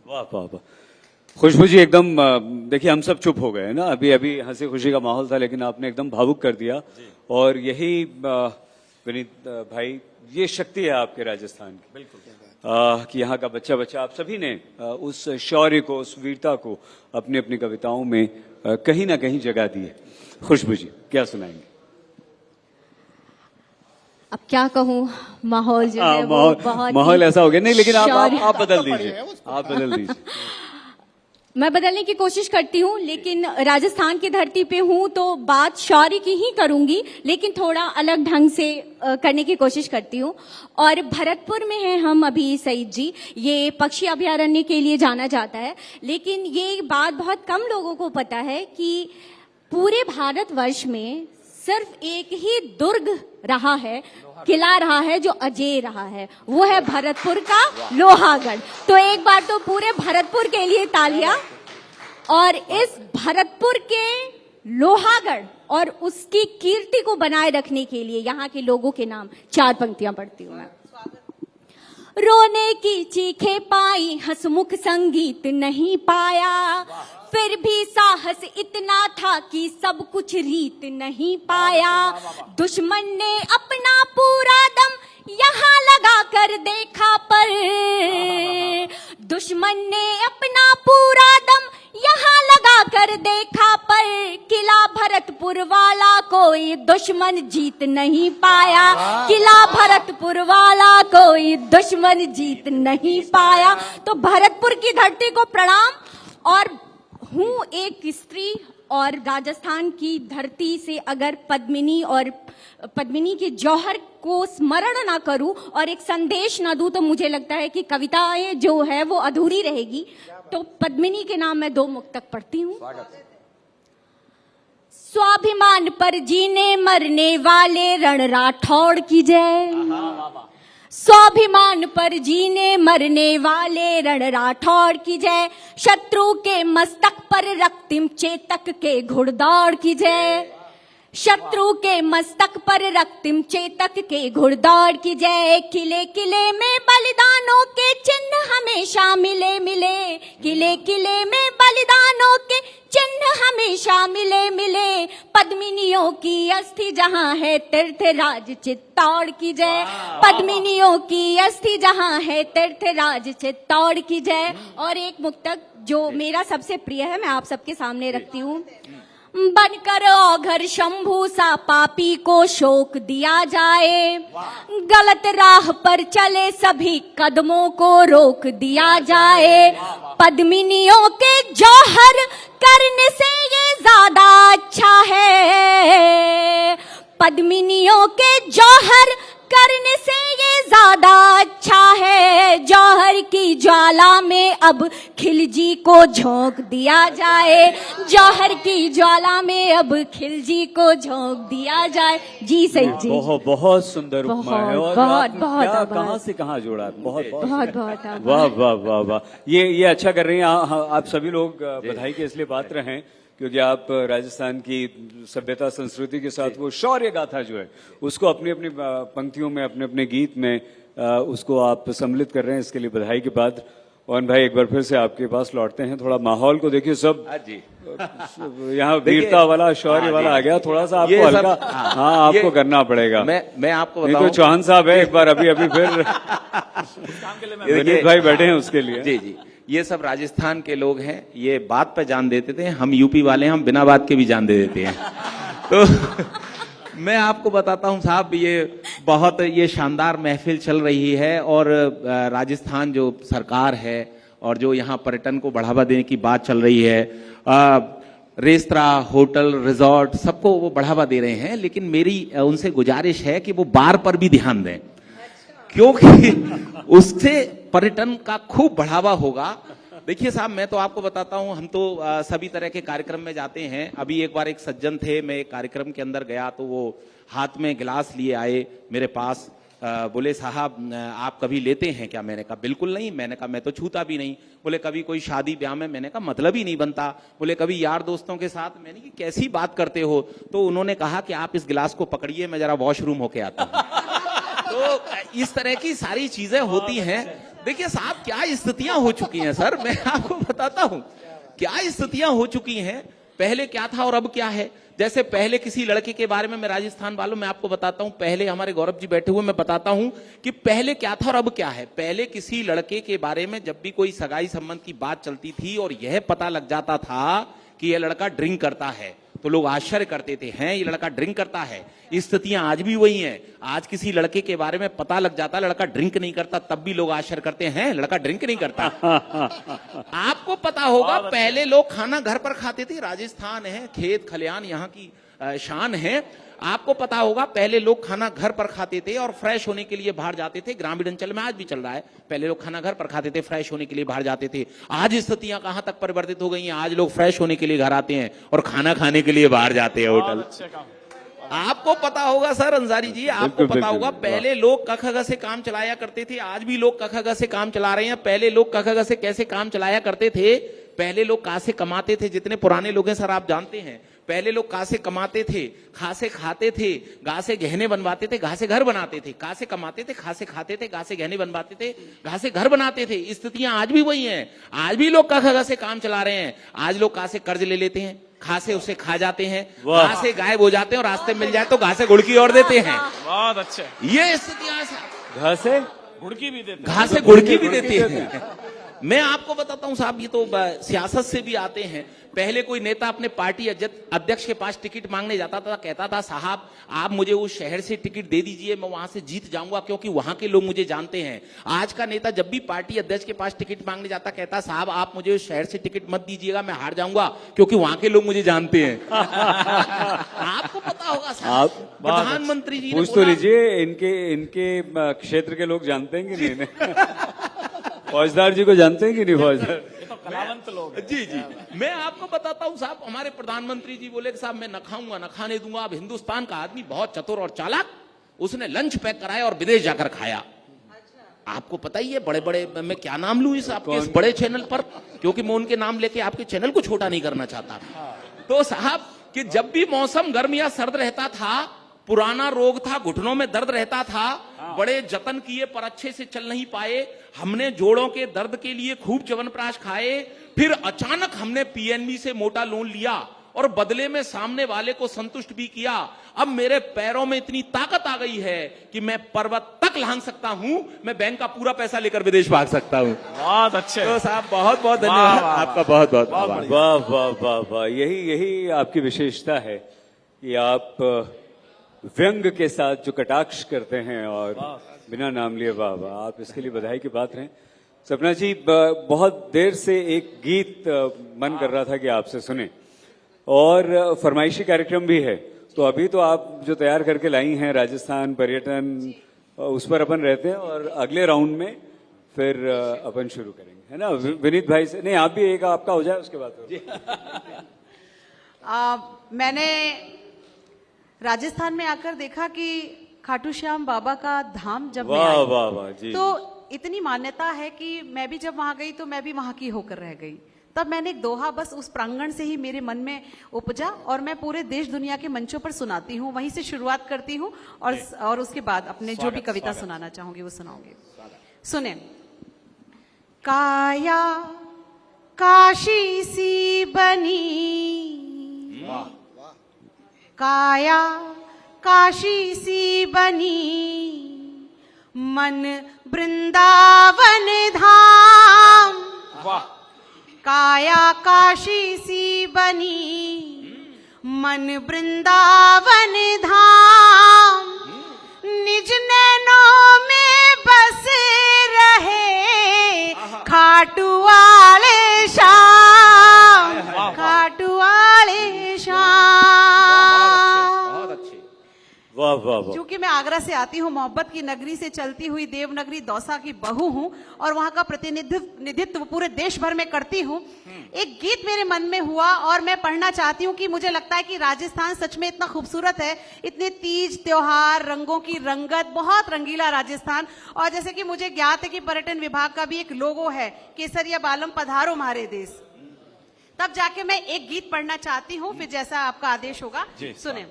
वाह वाह वाह। खुशबू जी एकदम देखिए हम सब चुप हो गए ना, अभी अभी हंसी खुशी का माहौल था, लेकिन आपने एकदम भावुक कर दिया। और यही विनीत भाई, ये शक्ति है आपके राजस्थान की। बिल्कुल कि यहाँ का बच्चा आप सभी ने उस शौर्य को, उस वीरता को अपनी अपनी कविताओं में कहीं ना कहीं जगह दी है। खुशबू जी क्या सुनाएंगे? अब क्या कहूँ, माहौल जो है वो बहुत माहौल ऐसा हो गया। नहीं, लेकिन आप बदल दीजिए। मैं बदलने की कोशिश करती हूँ, लेकिन राजस्थान की धरती पे हूँ तो बात शौर्य की ही करूंगी, लेकिन थोड़ा अलग ढंग से करने की कोशिश करती हूँ। और भरतपुर में हैं हम अभी सईद जी, ये पक्षी अभयारण्य के लिए जाना जाता है, लेकिन ये बात बहुत कम लोगों को पता है कि पूरे भारतवर्ष में सिर्फ एक ही दुर्ग रहा है, किला रहा है जो अजेय रहा है, वो है भरतपुर का लोहागढ़। तो एक बार तो पूरे भरतपुर के लिए तालियां। और इस भरतपुर के लोहागढ़ और उसकी कीर्ति को बनाए रखने के लिए यहाँ के लोगों के नाम 4 पंक्तियां पढ़ती हूँ मैं। रोने की चीखें पाई, हंसमुख संगीत नहीं पाया, फिर भी साहस इतना था कि सब कुछ रीत नहीं पाया। दुश्मन ने अपना पूरा दम यहाँ लगा कर देखा, पर दुश्मन ने अपना पूरा दम यहाँ लगा कर देखा, पर किला भरतपुर वाला कोई दुश्मन जीत नहीं पाया। किला भरतपुर वाला कोई दुश्मन जीत नहीं पाया। तो भरतपुर की धरती को प्रणाम। और हूँ एक स्त्री, और राजस्थान की धरती से अगर पद्मिनी के जौहर को स्मरण ना करूं और एक संदेश ना दूं, तो मुझे लगता है कि कविताएं जो है वो अधूरी रहेगी। तो पद्मिनी के नाम मैं 2 मुक्तक पढ़ती हूँ। स्वाभिमान पर जीने मरने वाले रण राठौड़ की जय। स्वाभिमान पर जीने मरने वाले रण राठौड़ की जय। शत्रु के मस्तक पर रक्तिम चेतक के घुड़दौड़ की जय। शत्रु के मस्तक पर रक्तिम चेतक के घुड़दौड़ की जय। किले किले में बलिदानों के चिन्ह हमेशा मिले मिले। किले किले में बलिदानों के चिन्ह हमेशा मिले मिले। पद्मिनियों की अस्थि जहाँ है तीर्थराज चित्तौड़ की जय। पद्मिनियों की अस्थि जहाँ है तीर्थराज चित्तौड़ की जय। और एक मुक्तक जो मेरा सबसे प्रिय है, मैं आप सबके सामने रखती हूँ। बनकर औघर शंभू सा पापी को शोक दिया जाए। गलत राह पर चले सभी कदमों को रोक दिया जाए। पद्मिनियों के जौहर करने से ये ज्यादा अच्छा है। पद्मिनियों के जौहर करने से ये ज्यादा अच्छा है। जौहर की ज्वाला में अब खिलजी को झोंक दिया जाए। जौहर की ज्वाला में अब खिलजी को झोंक दिया जाए। जी सही जी। बहुत बहुत सुंदर उपमा है। और बहुत आपने बहुत क्या आभार। कहाँ से कहाँ जोड़ा, बहुत बहुत बहुत बहुत आभार। वाह वाह वाह वाह। ये अच्छा कर रही हैं आप सभी लोग। बधाई के इसलिए पात्र हैं क्योंकि आप राजस्थान की सभ्यता संस्कृति के साथ वो शौर्य गाथा जो है उसको अपनी अपनी पंक्तियों में, अपने अपने गीत में उसको आप सम्मिलित कर रहे हैं। इसके लिए बधाई के पात्र। और भाई एक बार फिर से आपके पास लौटते हैं। थोड़ा माहौल को देखिए, सब जी यहाँ वीरता वाला, शौर्य वाला आ गया। थोड़ा सा आपको हल्का, हाँ आपको करना पड़ेगा। मैं आपको नहीं बताऊं, तो चौहान साहब है एक बार अभी फिर विनीत भाई बैठे हैं उसके लिए। जी जी, ये सब राजस्थान के लोग हैं। ये बात पे जान देते थे, हम यूपी वाले हैं, हम बिना बात के भी जान दे देते हैं। तो मैं आपको बताता हूं साहब, ये शानदार महफिल चल रही है। और राजस्थान जो सरकार है और जो यहाँ पर्यटन को बढ़ावा देने की बात चल रही है, रेस्तरा, होटल, रिजॉर्ट, सबको वो बढ़ावा दे रहे हैं। लेकिन मेरी उनसे गुजारिश है कि वो बार पर भी ध्यान दें, क्योंकि उससे पर्यटन का खूब बढ़ावा होगा। देखिए साहब, मैं तो आपको बताता हूं, हम तो सभी तरह के कार्यक्रम में जाते हैं। अभी एक बार एक सज्जन थे, मैं एक कार्यक्रम के अंदर गया तो वो हाथ में गिलास लिए आए मेरे पास। बोले साहब आप कभी लेते हैं क्या? मैंने कहा बिल्कुल नहीं। मैंने कहा मैं तो छूता भी नहीं। बोले कभी कोई शादी ब्याह में? मैंने कहा मतलब ही नहीं बनता। बोले कभी यार दोस्तों के साथ? मैंने कहा कैसी बात करते हो? तो उन्होंने कहा कि आप इस गिलास को पकड़िए, मैं जरा वॉशरूम होके आता हूँ। तो इस तरह की सारी चीजें होती हैं। देखिए साहब, क्या स्थितियां हो चुकी हैं सर, मैं आपको बताता हूं क्या स्थितियां हो चुकी हैं। पहले क्या था और अब क्या है। जैसे पहले किसी लड़के के बारे में, मैं राजस्थान वालों मैं आपको बताता हूं, पहले हमारे गौरव जी बैठे हुए, मैं बताता हूं कि पहले क्या था और अब क्या है। पहले किसी लड़के के बारे में जब भी कोई सगाई संबंध की बात चलती थी और यह पता लग जाता था कि यह लड़का ड्रिंक करता है, तो लोग आश्चर्य करते थे, हैं ये लड़का ड्रिंक करता है। स्थितियां आज भी वही हैं। आज किसी लड़के के बारे में पता लग जाता लड़का ड्रिंक नहीं करता, तब भी लोग आश्चर्य करते हैं लड़का ड्रिंक नहीं करता। आपको पता होगा पहले लोग खाना घर पर खाते थे। राजस्थान है, खेत खलियान यहाँ की शान है। आपको पता होगा पहले लोग खाना घर पर खाते थे और फ्रेश होने के लिए बाहर जाते थे। ग्रामीण अंचल में आज भी चल रहा है, पहले लोग खाना घर पर खाते थे, फ्रेश होने के लिए बाहर जाते थे। आज स्थितियां कहां तक परिवर्तित हो गई हैं। आज लोग फ्रेश होने के लिए घर आते हैं और खाना खाने के लिए बाहर जाते हैं होटल। आपको पता होगा सर अंसारी जी, आपको पता होगा पहले लोग क ख ग से काम चलाया करते थे, आज भी लोग क ख ग से काम चला रहे हैं। पहले लोग क ख ग से कैसे काम चलाया करते थे? पहले लोग कहां से कमाते थे? जितने पुराने लोग हैं सर आप जानते हैं, पहले लोग कहां से कमाते थे, कहां से खाते थे, घास से गहने बनवाते थे, घास से घर बनाते थे। कहां से कमाते थे, कहां से खाते थे, घास से गहने बनवाते थे, घास से घर बनाते थे। स्थितियां आज भी वही हैं। आज भी लोग क ख ग से काम चला रहे हैं। आज लोग कहां से कर्ज ले लेते हैं, खा से उसे खा जाते हैं, घास से गायब हो जाते हैं और रास्ते मिल जाए तो घास से गुड़की और देते हैं। बहुत अच्छे। ये स्थितियां घास से गुड़की भी देते, घास से गुड़की भी देते हैं। मैं आपको बताता हूं साहब, ये तो सियासत से भी आते हैं। पहले कोई नेता अपने पार्टी अध्यक्ष के पास टिकट मांगने जाता था, कहता था साहब आप मुझे उस शहर से टिकट दे दीजिए, मैं वहां से जीत जाऊंगा क्योंकि वहां के लोग मुझे जानते हैं। आज का नेता जब भी पार्टी अध्यक्ष के पास टिकट मांगने जाता, कहता साहब आप मुझे उस शहर से टिकट मत दीजिएगा, मैं हार जाऊंगा क्योंकि वहां के लोग मुझे जानते हैं। आपको पता होगा साहब, प्रधानमंत्री जी पूछ तो लीजिए, इनके क्षेत्र के लोग जानते हैं कि नहीं? फौजदार जी को जानते हैं कि नहीं? फौजदार तो कलावंत लोग। जी जी, मैं आपको बताता हूं साहब, हमारे प्रधानमंत्री जी बोले कि साहब मैं न खाऊंगा न खाने दूंगा। अब हिंदुस्तान का आदमी बहुत चतुर और चालाक, उसने लंच पैक कराया और विदेश जाकर खाया। आपको पता ही है, बड़े बड़े, मैं क्या नाम लूं इस आपके इस बड़े चैनल पर, क्योंकि मैं उनके नाम लेके आपके चैनल को छोटा नहीं करना चाहता। तो साहब कि जब भी मौसम गर्म या सर्द रहता था, पुराना रोग था, घुटनों में दर्द रहता था, बड़े जतन किए पर अच्छे से चल नहीं पाए। हमने जोड़ों के दर्द के लिए खूब च्यवनप्राश खाए, फिर अचानक हमने पीएनबी से मोटा लोन लिया और बदले में सामने वाले को संतुष्ट भी किया। अब मेरे पैरों में इतनी ताकत आ गई है कि मैं पर्वत तक लांघ सकता हूं, मैं बैंक का पूरा पैसा लेकर विदेश भाग सकता हूं। बहुत अच्छे। तो साहब बहुत बहुत धन्यवाद आपका, बहुत बहुत आभार। वाह वाह वाह वाह, यही आपकी विशेषता है कि आप व्यंग के साथ जो कटाक्ष करते हैं और बिना नाम लिए, वाह वाह, आप इसके लिए बधाई की बात रहे। सपना जी, बहुत देर से एक गीत मन कर रहा था कि आपसे सुने, और फरमाइशी कार्यक्रम भी है, तो अभी तो आप जो तैयार करके लाई हैं राजस्थान पर्यटन, उस पर अपन रहते हैं, और अगले राउंड में फिर अपन शुरू करेंगे, है ना। विनीत भाई से नहीं, आप भी एक आपका हो जाए, उसके बाद मैंने राजस्थान में आकर देखा कि खाटू श्याम बाबा का धाम जब मैं वाह आई, वाह वाह जी, तो इतनी मान्यता है कि मैं भी जब वहां गई तो मैं भी वहां की होकर रह गई। तब मैंने एक दोहा बस उस प्रांगण से ही मेरे मन में उपजा, और मैं पूरे देश दुनिया के मंचों पर सुनाती हूँ, वहीं से शुरुआत करती हूँ, और उसके बाद अपने जो भी कविता सुनाना चाहूंगी वो सुनाऊंगी। सुने। काया काशी सी बनी, काया काशी सी बनी, मन वृंदावन धाम। वाह। काया काशी सी बनी, मन वृंदावन धाम, निज नैनों में बस रहे खाटू वाले श्याम, खाटू वाले श्याम। बहुत अच्छे। वाह वाह वाह। क्योंकि मैं आगरा से आती हूँ, मोहब्बत की नगरी से चलती हुई देवनगरी दौसा की बहू हूँ, और वहां का प्रतिनिधित्व पूरे देश भर में करती हूँ। एक गीत मेरे मन में हुआ और मैं पढ़ना चाहती हूँ कि मुझे लगता है कि राजस्थान सच में इतना खूबसूरत है, इतने तीज त्योहार, रंगों की रंगत, बहुत रंगीला राजस्थान। और जैसे कि मुझे ज्ञात है कि पर्यटन विभाग का भी एक लोगो है, केसरिया बालम पधारो हमारे देश, तब जाके मैं एक गीत पढ़ना चाहती हूँ, फिर जैसा आपका आदेश होगा सुने।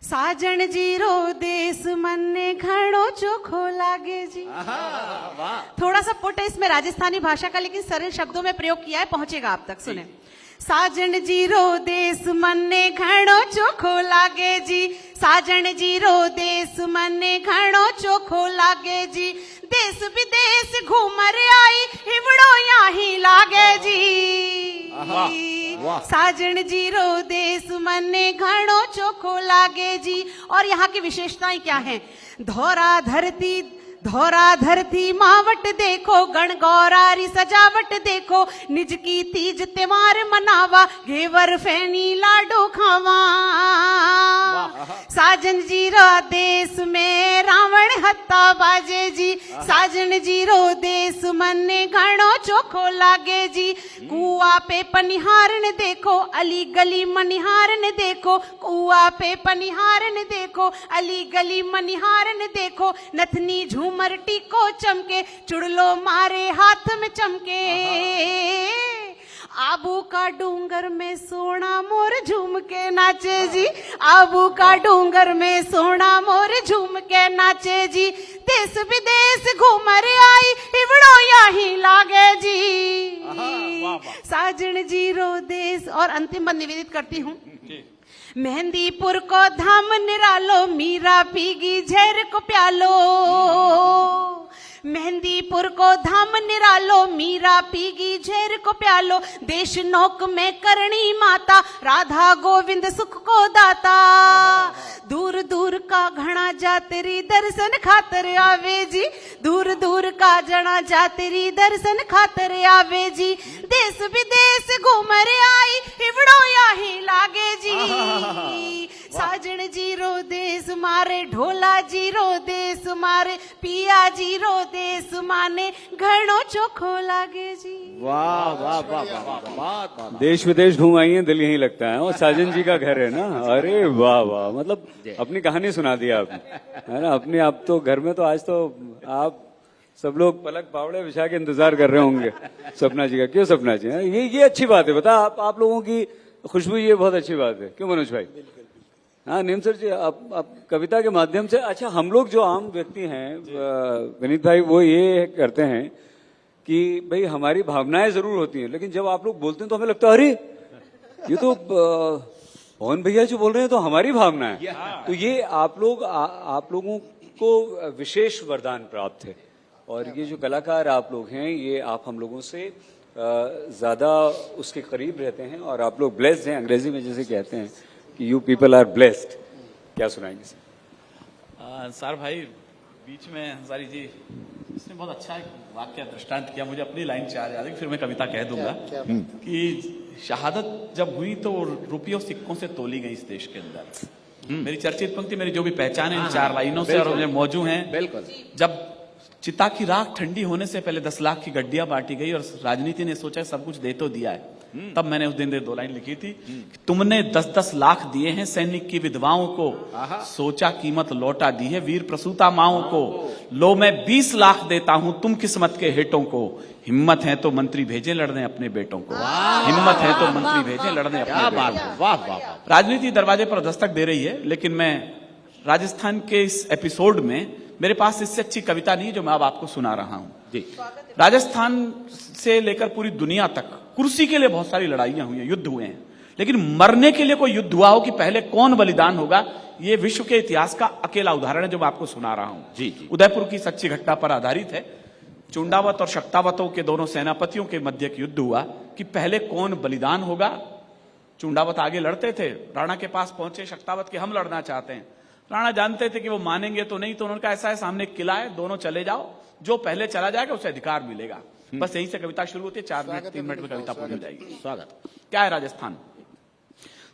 साजन जी रो देश मन्ने घणो चोखो लागे जी। थोड़ा सा पुट है इसमें राजस्थानी भाषा का, लेकिन सरल शब्दों में प्रयोग किया है, पहुंचेगा आप तक। सुने। साजन जी रो देश मन्ने घणो चोखो लागे जी, साजन जी रो देश मन्ने घणो चोखो लागे जी, देश विदेश घूमर आई हिवड़ो यहाँ लागे जी। साजन जी रो देश मन्ने घणो चोखो लागे जी। और यहाँ की विशेषताएं क्या हैं? धौरा धरती मावट देखो, गण गौरारी सजावट देखो, निज की तीज त्योहार मनावा, घेवर फैनी लाडो खावा। साजन जी रो देश में रावण हत्ता बाजे जी, साजन जी रो देश मन्ने घणो चोखो लागे जी, कुआ पे पनिहारन देखो, अली गली मनिहारन देखो, कुआ पे पनिहारन देखो, अली गली मनिहारन देखो, नथनी झूमर टीको चमके, चुड़लो मारे हाथ में चमके, आबू का डूंगर में सोना मोर झूम के नाचे जी, आबू का डूंगर में सोना मोर झूम के नाचे जी, देश विदेश घूमर आई इवड़ो यही लागे जी। साजन जी रो देश। और अंतिम बंद निवेदित करती हूँ। मेहंदीपुर को धाम निरालो, मीरा पीगी झेर को प्यालो, मेहंदीपुर को धाम निरालो, मीरा पीगी झेर को प्यालो, देश नौक में करणी माता, राधा गोविंद सुख को दाता, दूर दूर का घना जातरी दर्शन खातर आवे जी, दूर दूर का जना जातरी दर्शन खातर आवे जी, देश विदेश घूमर आई हिवड़ो यही लागे जी। साजन जी रो देश मारे, ढोला जी रो देश मारे, पिया जी रो देश माने, घणो चोखो लागे जी। वाह वाह वाह वाह। देश विदेश घूम आई हैं, दिल यही लगता है, और साजन जी का घर है ना। अरे वाह वाह, मतलब अपनी कहानी सुना दी आपने, है ना अपनी। आप तो घर में तो आज तो आप सब लोग पलक पावड़े बिछा के इंतजार कर रहे होंगे सपना जी का। क्यों सपना जी? ये अच्छी बात है, बता आप लोगों की खुशबू, ये बहुत अच्छी बात है, क्यों मनोज भाई? हाँ नीम सर जी, आप कविता के माध्यम से, अच्छा हम लोग जो आम व्यक्ति हैं विनीत भाई, वो ये करते हैं कि भाई हमारी भावनाएं जरूर होती हैं, लेकिन जब आप लोग बोलते हैं तो हमें लगता है अरे ये तो पवन भैया जो बोल रहे हैं तो हमारी भावना है। तो ये आप लोगों को विशेष वरदान प्राप्त है, और ये जो कलाकार आप लोग हैं, ये आप हम लोगों से ज्यादा उसके करीब रहते हैं, और आप लोग ब्लेस्ड हैं, अंग्रेजी में जैसे कहते हैं कि यू पीपल आर ब्लेस्ड। क्या सुनाएंगे सर? सर भाई बीच में अंसारी जी इसने बहुत अच्छा एक वाक्य दृष्टांत किया, मुझे अपनी लाइन से याद है, फिर मैं कविता कह दूंगा कि शहादत जब हुई तो रुपयों सिक्कों से तोली गई इस देश के अंदर। मेरी चर्चित पंक्ति, मेरी जो भी पहचान है इन 4 लाइनों से, और मुझे मौजूद हैं। बिल्कुल। जब चिता की राख ठंडी होने से पहले 10 लाख की गड्डियां बांटी गई और राजनीति ने सोचा सब कुछ दे तो दिया है, तब मैंने उस दिन 2 लाइन लिखी थी, तुमने 10-10 लाख दिए हैं सैनिक की विधवाओं को, सोचा कीमत लौटा दी है वीर प्रसूता माओं को, लो मैं 20 लाख देता हूं तुम किस्मत के हेटों को, हिम्मत है तो मंत्री भेजे लड़ने अपने बेटों को, हिम्मत है तो मंत्री भेजे लड़ने अपने बेटों को। वाह। राजनीति दरवाजे पर दस्तक दे रही है, लेकिन मैं राजस्थान के इस एपिसोड में मेरे पास इससे अच्छी कविता नहीं है जो मैं अब आपको सुना रहा हूं जी। राजस्थान से लेकर पूरी दुनिया तक कुर्सी के लिए बहुत सारी लड़ाइयां हुई हैं, युद्ध हुए हैं, लेकिन मरने के लिए कोई युद्ध हुआ हो कि पहले कौन बलिदान होगा, ये विश्व के इतिहास का अकेला उदाहरण है जो मैं आपको सुना रहा हूं जी। उदयपुर की सच्ची घटना पर आधारित है। चुंडावत और शक्तावतों के दोनों सेनापतियों के मध्य एक युद्ध हुआ कि पहले कौन बलिदान होगा। चुंडावत आगे लड़ते थे, राणा के पास पहुंचे शक्तावत के हम लड़ना चाहते हैं। राणा जानते थे कि वो मानेंगे तो नहीं, तो उन्होंने कहा ऐसा है सामने किला है, दोनों चले जाओ, जो पहले चला जाएगा उसे अधिकार मिलेगा। बस यहीं से कविता शुरू होती है, 4-3 मिनट में कविता पूरी हो जाएगी। स्वागत। क्या है राजस्थान?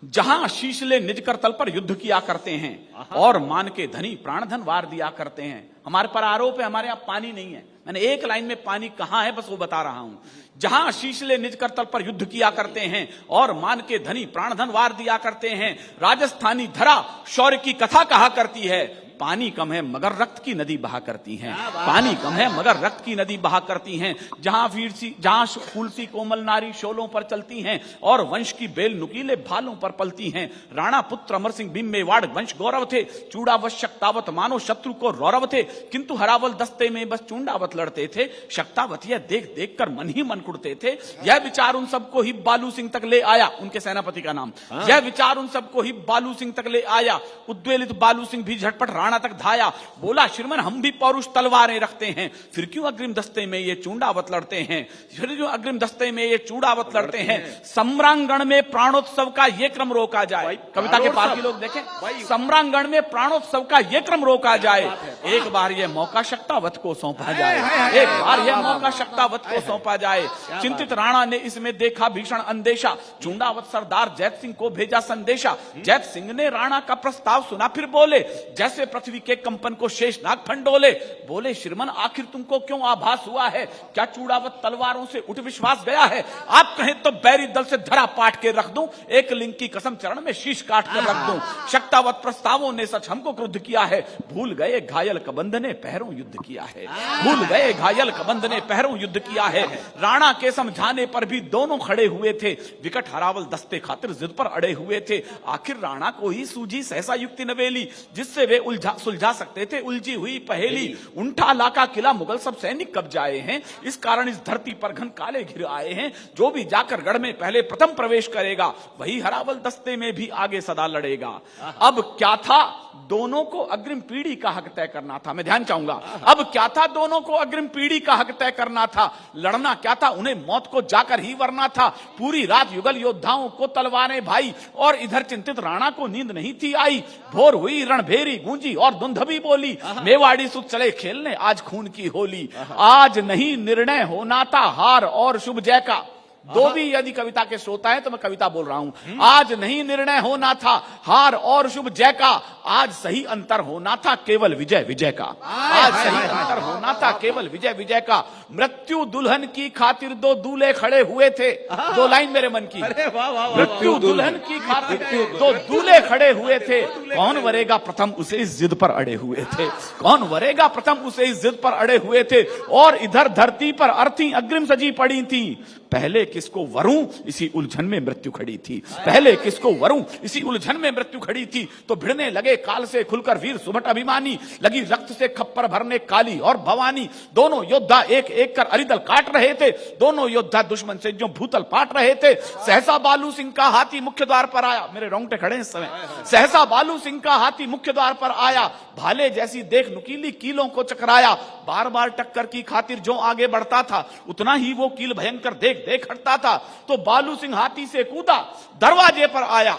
जहां शीशले निज कर तल पर युद्ध किया करते हैं और मान के धनी प्राण धन वार दिया करते हैं। हमारे पर आरोप है हमारे यहां पानी नहीं है, मैंने एक लाइन में पानी कहां है बस वो बता रहा हूं। जहां शीशले निज कर तल पर युद्ध किया करते हैं और मान के धनी प्राण धन वार दिया करते हैं। राजस्थानी धरा शौर्य की कथा कहा करती है, पानी कम है मगर रक्त की नदी बहा करती हैं, पानी कम है मगर रक्त की नदी बहा करती हैं। जहां फूल सी कोमल नारी शोलों पर चलती हैं और वंश की बेल नुकीले भालों पर पलती हैं। राणा पुत्र अमर सिंह भीम मेवाड़ वंश गौरव थे, चूड़ावत शक्तावत मानो शत्रु को रौरव थे, किंतु हरावल दस्ते में बस चूंडावत लड़ते थे। शक्तावत यह देख देख कर मन ही मन कुड़ते थे। यह विचार उन सबको ही बालू सिंह तक ले आया, उनके सेनापति का नाम। यह विचार उन सबको ही बालू सिंह तक ले आया। उद्वेलित बालू सिंह भी झटपट राणा तक धाया, बोला श्रीमन हम भी पौरुष तलवारें रखते हैं, फिर क्यों अग्रिम दस्ते में ये चूंडावत लड़ते हैं, फिर क्यों अग्रिम दस्ते में ये चूंडावत लड़ते हैं। सम्रांगण में प्राणोत्सव का ये क्रम रोका जाए। कविता के पार के लोग देखें, सम्रांगण में प्राणोत्सव का ये क्रम रोका जाए। एक बार ये मौका शक्तावत को सौंपा जाए, एक बार यह मौका शक्तावत को सौंपा जाए। चिंतित राणा ने इसमें देखा भीषण अंदेशा, चूंडावत सरदार जैत सिंह को भेजा संदेशा। जैत सिंह ने राणा का प्रस्ताव सुना, फिर बोले जैसे पृथ्वी के कंपन को शेषनाग फंडोले, बोले श्रीमन आखिर तुमको क्यों आभास हुआ है, क्या चूड़ावत तलवारों से उठ विश्वास गया है। आप कहें तो बैरी दल से धरा पाट के रख दूं, एक लिंग की कसम चरण में शीश काट कर रख दूं। शक्तावत प्रस्तावों ने सच हमको क्रुद्ध किया है, भूल गए घायल कबंध ने पहरों युद्ध किया है, भूल गए घायल कबंध ने पहरों युद्ध किया है। राणा के समझाने पर भी दोनों खड़े हुए थे, विकट हरावल दस्ते खातिर जिद पर अड़े हुए थे। आखिर राणा को ही सूझी सहसा युक्ति नवेली, जिससे वे सुलझा सकते थे उलझी हुई पहेली। उंठा लाका किला मुगल सब सैनिक कब्जाए हैं, इस कारण इस धरती पर घन काले घिर आए हैं। जो भी जाकर गढ़ में पहले प्रथम प्रवेश करेगा, वही हरावल दस्ते में भी आगे सदा लड़ेगा। अब क्या था, दोनों को अग्रिम पीढ़ी का हक तय करना था। मैं ध्यान चाहूंगा, अब क्या था, दोनों को अग्रिम पीढ़ी का हक तय करना था। लड़ना क्या था, उन्हें मौत को जाकर ही वरना था। पूरी रात युगल योद्धाओं को तलवारें भाई, और इधर चिंतित राणा को नींद नहीं थी आई। भोर हुई रणभेरी गूंजी और धुंधवी बोली, मेवाड़ी सुख चले खेलने आज खून की होली। आज नहीं निर्णय होना था हार और शुभ जय का। दो भी यदि कविता के श्रोता है तो मैं कविता बोल रहा हूं। आज नहीं निर्णय होना था हार और शुभ जय का, आज सही अंतर होना था केवल विजय विजय का। आज सही अंतर होना था केवल विजय विजय का। मृत्यु दुल्हन की खातिर दो दूल्हे खड़े हुए थे। दो लाइन मेरे मन की, मृत्यु दुल्हन की खातिर दो दूल्हे खड़े हुए थे। कौन वरेगा प्रथम उसे इस जिद पर अड़े हुए थे, कौन वरेगा प्रथम उसे इस जिद पर अड़े हुए थे। और इधर धरती पर अर्थी अग्रिम सजी पड़ी थी, पहले किसको वरूं इसी उलझन में मृत्यु खड़ी थी, पहले किसको वरूं इसी उलझन में मृत्यु खड़ी थी। तो भिड़ने लगे काल से खुलकर वीर सुभट अभिमानी, लगी रक्त से खप्पर भरने काली और भवानी। दोनों योद्धा एक एक कर अरिदल काट रहे थे, दोनों योद्धा दुश्मन से जो भूतल पाट रहे थे। सहसा बालू सिंह का हाथी मुख्य द्वार पर आया, मेरे रोंगटे खड़े हैं इस समय। सहसा बालू सिंह का हाथी मुख्य द्वार पर आया, भाले जैसी देख नुकीली कीलों को चकराया। बार बार टक्कर की खातिर जो आगे बढ़ता था, उतना ही वो कील भयंकर देख देख हटता था। तो बालू सिंह हाथी से कूदा, दरवाजे पर आया,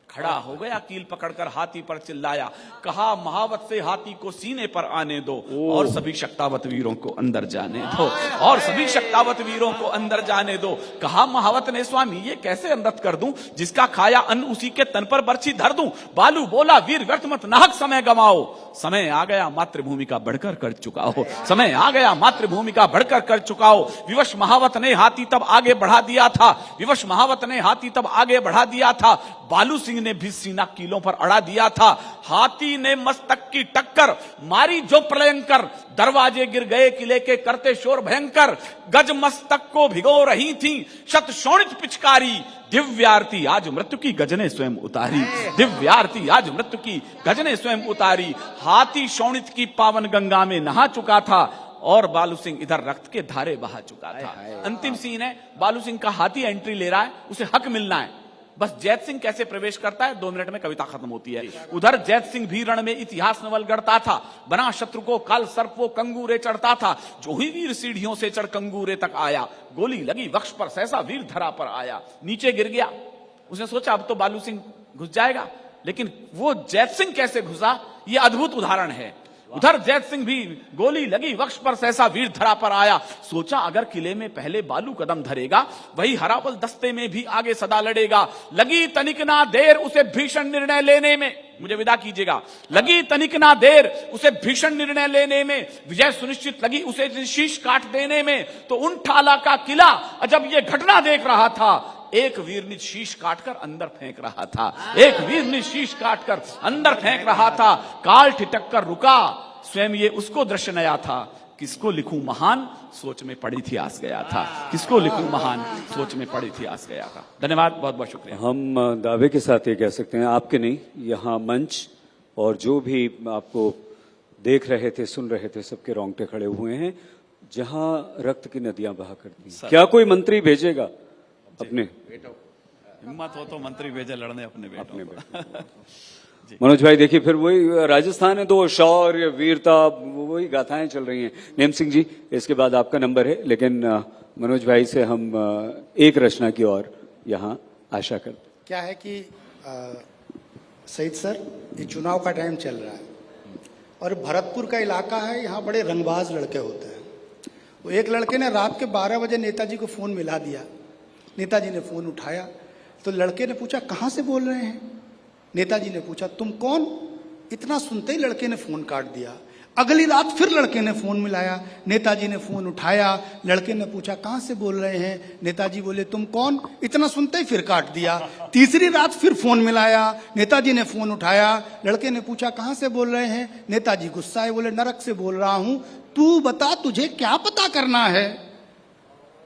खड़ा हो गया, कील पकड़कर हाथी पर चिल्लाया, कहा महावत से हाथी को सीने पर आने दो और सभी शक्तावत वीरों को अंदर जाने दो, और सभी शक्तावत वीरों को अंदर जाने दो। कहा महावत ने, स्वामी ये कैसे अनर्थ कर दूं, जिसका खाया अन्न उसी के तन पर बरछी धर दूं। बालू बोला, वीर व्यर्थ मत नाहक समय गवाओ, समय आ गया मातृभूमि का बढ़कर कर चुका हो, समय आ गया मातृभूमि का बढ़कर कर चुका हो। विवश महावत ने हाथी तब आगे बढ़ा दिया था, विवश महावत ने हाथी तब आगे बढ़ा दिया था। बालू सिंह ने भी सीना कीलों पर अड़ा दिया था। हाथी ने मस्तक की टक्कर मारी जो प्रलयंकर, दरवाजे गिर गए किले के करते शोर भयंकर। गज मस्तक को भिगो रही थी शत शोणित पिचकारी, दिव्य आरती आज मृत्यु की गजने स्वयं उतारी, दिव्य आरती आज मृत्यु की गजने स्वयं उतारी। हाथी शोणित की पावन गंगा में नहा चुका था और बालू सिंह इधर रक्त के धारे बहा चुका था। अंतिम सीन है, बालू सिंह का हाथी एंट्री ले रहा है, उसे हक मिलना है। बस जैत सिंह कैसे प्रवेश करता है, 2 मिनट में कविता खत्म होती है। उधर जैत सिंह भी रण में इतिहास नवल गढ़ता था, बना शत्रु को काल सर्प वो कंगूरे चढ़ता था। जो ही वीर सीढ़ियों से चढ़ कंगूरे तक आया, गोली लगी वक्ष पर, सहसा वीर धरा पर आया, नीचे गिर गया। उसने सोचा अब तो बालू सिंह घुस जाएगा, लेकिन वो जैत सिंह कैसे घुसा, ये अद्भुत उदाहरण है। उधर जैत सिंह भी गोली लगी वक्ष पर, सहसा वीर धरा पर आया। सोचा अगर किले में पहले बालू कदम धरेगा, वही हरावल दस्ते में भी आगे सदा लड़ेगा। लगी तनिक ना देर उसे भीषण निर्णय लेने में, मुझे विदा कीजिएगा, लगी तनिक ना देर उसे भीषण निर्णय लेने में, विजय सुनिश्चित लगी उसे शीश काट देने में। तो उन ठाला का किला जब ये घटना देख रहा था, एक वीर ने शीश काटकर अंदर फेंक रहा था, एक वीर ने शीश काटकर अंदर फेंक रहा था। काल ठिठक कर रुका, स्वयं ये उसको दृश्य नया था। किसको लिखूं महान, सोच में पड़ी थी आस गया था, किसको लिखूं महान, सोच में पड़ी थी आस गया था। धन्यवाद, बहुत बहुत शुक्रिया। हम दावे के साथ ये कह सकते हैं, आपके नहीं, यहाँ मंच और जो भी आपको देख रहे थे, सुन रहे थे, सबके रोंगटे खड़े हुए हैं। जहां रक्त की नदियां बहा करती, क्या कोई मंत्री भेजेगा अपने हिम्मत हो तो मंत्री भेजे लड़ने अपने बेटों। मनोज भाई देखिए, फिर वही राजस्थान है तो शौर्य वीरता वही गाथाएं चल रही हैं। नेम सिंह जी, इसके बाद आपका नंबर है, लेकिन मनोज भाई से हम एक रचना की और यहाँ आशा करते। क्या है कि सईद सर, ये चुनाव का टाइम चल रहा है और भरतपुर का इलाका है, यहाँ बड़े रंगबाज लड़के होते हैं। वो एक लड़के ने रात के 12 बजे नेताजी को फोन मिला दिया, नेताजी ने फोन उठाया तो लड़के ने पूछा कहाँ से बोल रहे हैं। नेताजी ने पूछा तुम कौन। इतना सुनते ही लड़के ने फोन काट दिया। अगली रात फिर लड़के ने फोन मिलाया, नेताजी ने फोन उठाया, लड़के ने पूछा कहाँ से बोल रहे हैं। नेताजी बोले तुम कौन। इतना सुनते ही फिर काट दिया। तीसरी रात फिर फोन मिलाया, नेताजी ने फोन उठाया, लड़के ने पूछा कहाँ से बोल रहे हैं। नेताजी गुस्साए, बोले नरक से बोल रहा हूं, तू बता तुझे क्या पता करना है।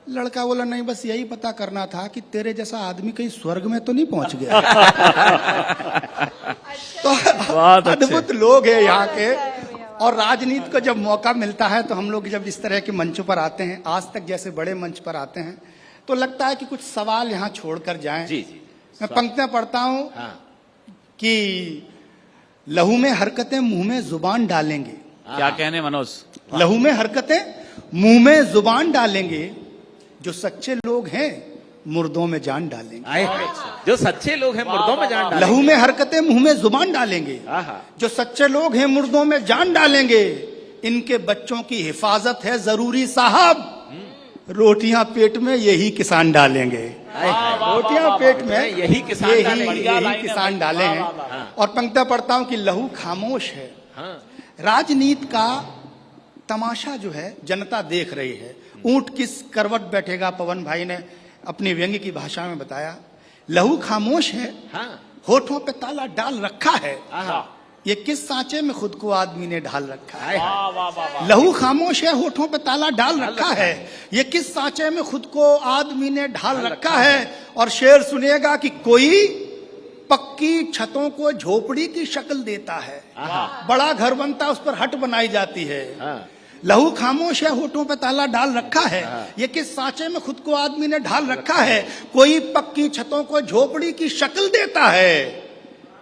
लड़का बोला नहीं, बस यही पता करना था कि तेरे जैसा आदमी कहीं स्वर्ग में तो नहीं पहुंच गया। तो अद्भुत लोग हैं यहाँ के। और राजनीति को जब मौका मिलता है तो हम लोग जब इस तरह के मंचों पर आते हैं, आज तक जैसे बड़े मंच पर आते हैं, तो लगता है कि कुछ सवाल यहाँ छोड़कर जाएं। जी जी, मैं पंक्तियां पढ़ता हूं कि लहू में हरकतें मुंह में जुबान डालेंगे। क्या कहने मनोज। लहू में हरकतें मुंह में जुबान डालेंगे, जो सच्चे लोग हैं मुर्दों में जान डालेंगे। जो सच्चे लोग हैं मुर्दों में जान डालेंगे। लहू में हरकतें मुंह में जुबान डालेंगे, जो सच्चे लोग हैं मुर्दों में जान डालेंगे। इनके बच्चों की हिफाजत है जरूरी साहब, रोटियां पेट में यही किसान डालेंगे। रोटियां पेट में यही किसान डाले हैं। और पंक्तियां पढ़ता हूं कि लहू खामोश है। राजनीति का तमाशा जो है जनता देख रही है। ऊंट किस करवट बैठेगा, पवन भाई ने अपनी व्यंग्य की भाषा में बताया। लहू खामोश है, होठों पे ताला डाल रखा है, ये किस सांचे में खुद को आदमी ने ढाल रखा है। वाह वाह वाह वाह। लहू खामोश है, होठों पे ताला डाल रखा है। ये किस सांचे में खुद को आदमी ने ढाल रखा है। और शेर सुनिएगा कि कोई पक्की छतों को झोपड़ी की शक्ल देता है, बड़ा घर बनता है उस पर हट बनाई जाती है। लहू खामोश है, होठों पे ताला डाल रखा है। ये किस सांचे में खुद को आदमी ने ढाल रखा है। कोई पक्की छतों को झोपड़ी की शक्ल देता है,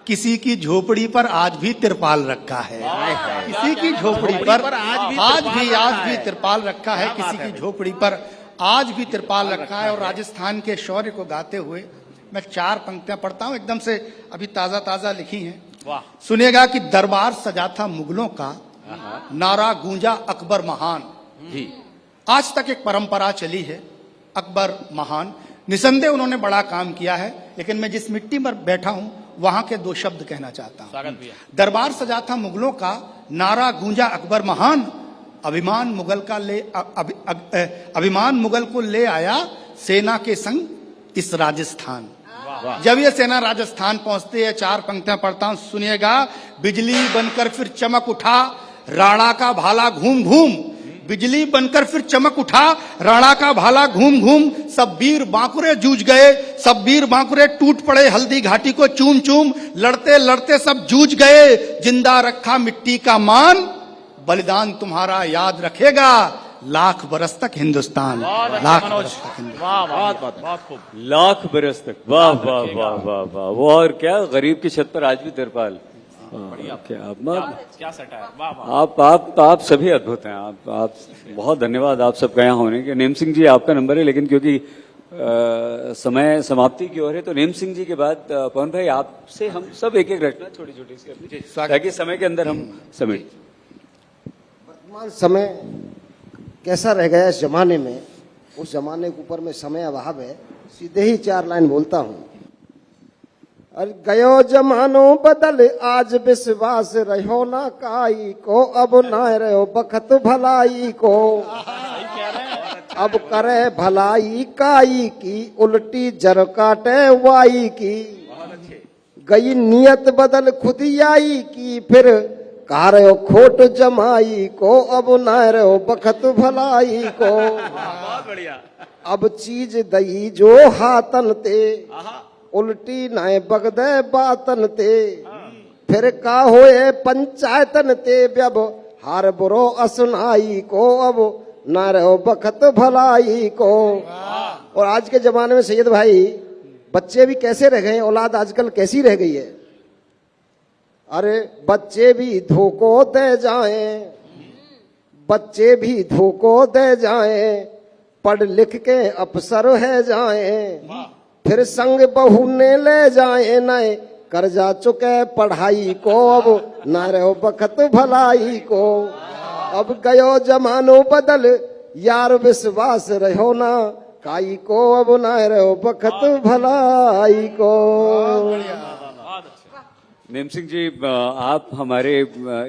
किसी की झोपड़ी पर आज भी तिरपाल रखा है। किसी की झोपड़ी पर आज भी तिरपाल रखा है। किसी की झोपड़ी पर आज भी तिरपाल रखा है। और राजस्थान के शौर्य को गाते हुए मैं 4 पंक्तियां पढ़ता हूं, एकदम से अभी ताजा ताजा लिखी हैं। सुनिएगा कि दरबार सजा था मुगलों का, नारा गूंजा अकबर महान। आज तक एक परंपरा चली है, अकबर महान। निसंदेह उन्होंने बड़ा काम किया है, लेकिन मैं जिस मिट्टी पर बैठा हूं वहां के 2 शब्द कहना चाहता हूं। दरबार सजा था मुगलों का, नारा गूंजा अकबर महान। अभिमान मुगल को ले आया सेना के संग इस राजस्थान। जब ये सेना राजस्थान पहुंचती है, 4 पंक्तियां पढ़ता हूं, सुनिएगा। बिजली बनकर फिर चमक उठा, राणा का भाला घूम घूम। बिजली बनकर फिर चमक उठा, राणा का भाला घूम घूम। सब वीर बांकुरे जूझ गए, सब वीर बांकुरे टूट पड़े हल्दी घाटी को चूम चूम। लड़ते लड़ते सब जूझ गए, जिंदा रखा मिट्टी का मान। बलिदान तुम्हारा याद रखेगा लाख बरस तक हिंदुस्तान। लाख बरस तक हिंदुस्तान। लाख बरस तक। वाह वाह वाह वाह वाह। वो और क्या, गरीब की छत पर आज भी तिरपाल। क्या सटा है। वाह वाह। आप सभी अद्भुत हैं। आप बहुत धन्यवाद आप सबका यहाँ होने के। नेम सिंह जी आपका नंबर है, लेकिन क्योंकि समय समाप्ति की ओर है, तो नेम सिंह जी के बाद पवन भाई आपसे हम सब एक एक रचना छोटी छोटी सी अपनी, ताकि समय के अंदर हम समेट। वर्तमान समय कैसा रह गया इस जमाने में, उस जमाने के ऊपर में समय अभाव है, सीधे ही 4 लाइन बोलता हूं। अरे गयो जमानो बदल, आज विश्वास रहो ना काई को। अब ना रहो बखत भलाई को, अब करे भलाई काई की। उल्टी जर काटे वाई की, गई नियत बदल खुद आई की। फिर कह रहे हो खोट जमाई को, अब ना रहो बखत भलाई को। बहुत बढ़िया। अब चीज दई जो हाथन ते, उल्टी नाए बगदे बातन ते। फिर का होए पंचायतन ते, व्यब हार बुरो असुनाई को। अब ना रहो बखत भलाई को। और आज के जमाने में सैयद भाई, बच्चे भी कैसे रह गए, औलाद आजकल कैसी रह गई है। अरे बच्चे भी धोखो दे जाएं, बच्चे भी धोखो दे जाएं। पढ़ लिख के अफसर है जाएं, फिर संग बहू ने ले जाए। नए कर्जा चुके पढ़ाई को, अब ना रहो बखत भलाई को। अब गयो जमानो बदल, यार विश्वास रहो ना काई को। अब ना रहो बखत भलाई को। नेम सिंह जी, आप हमारे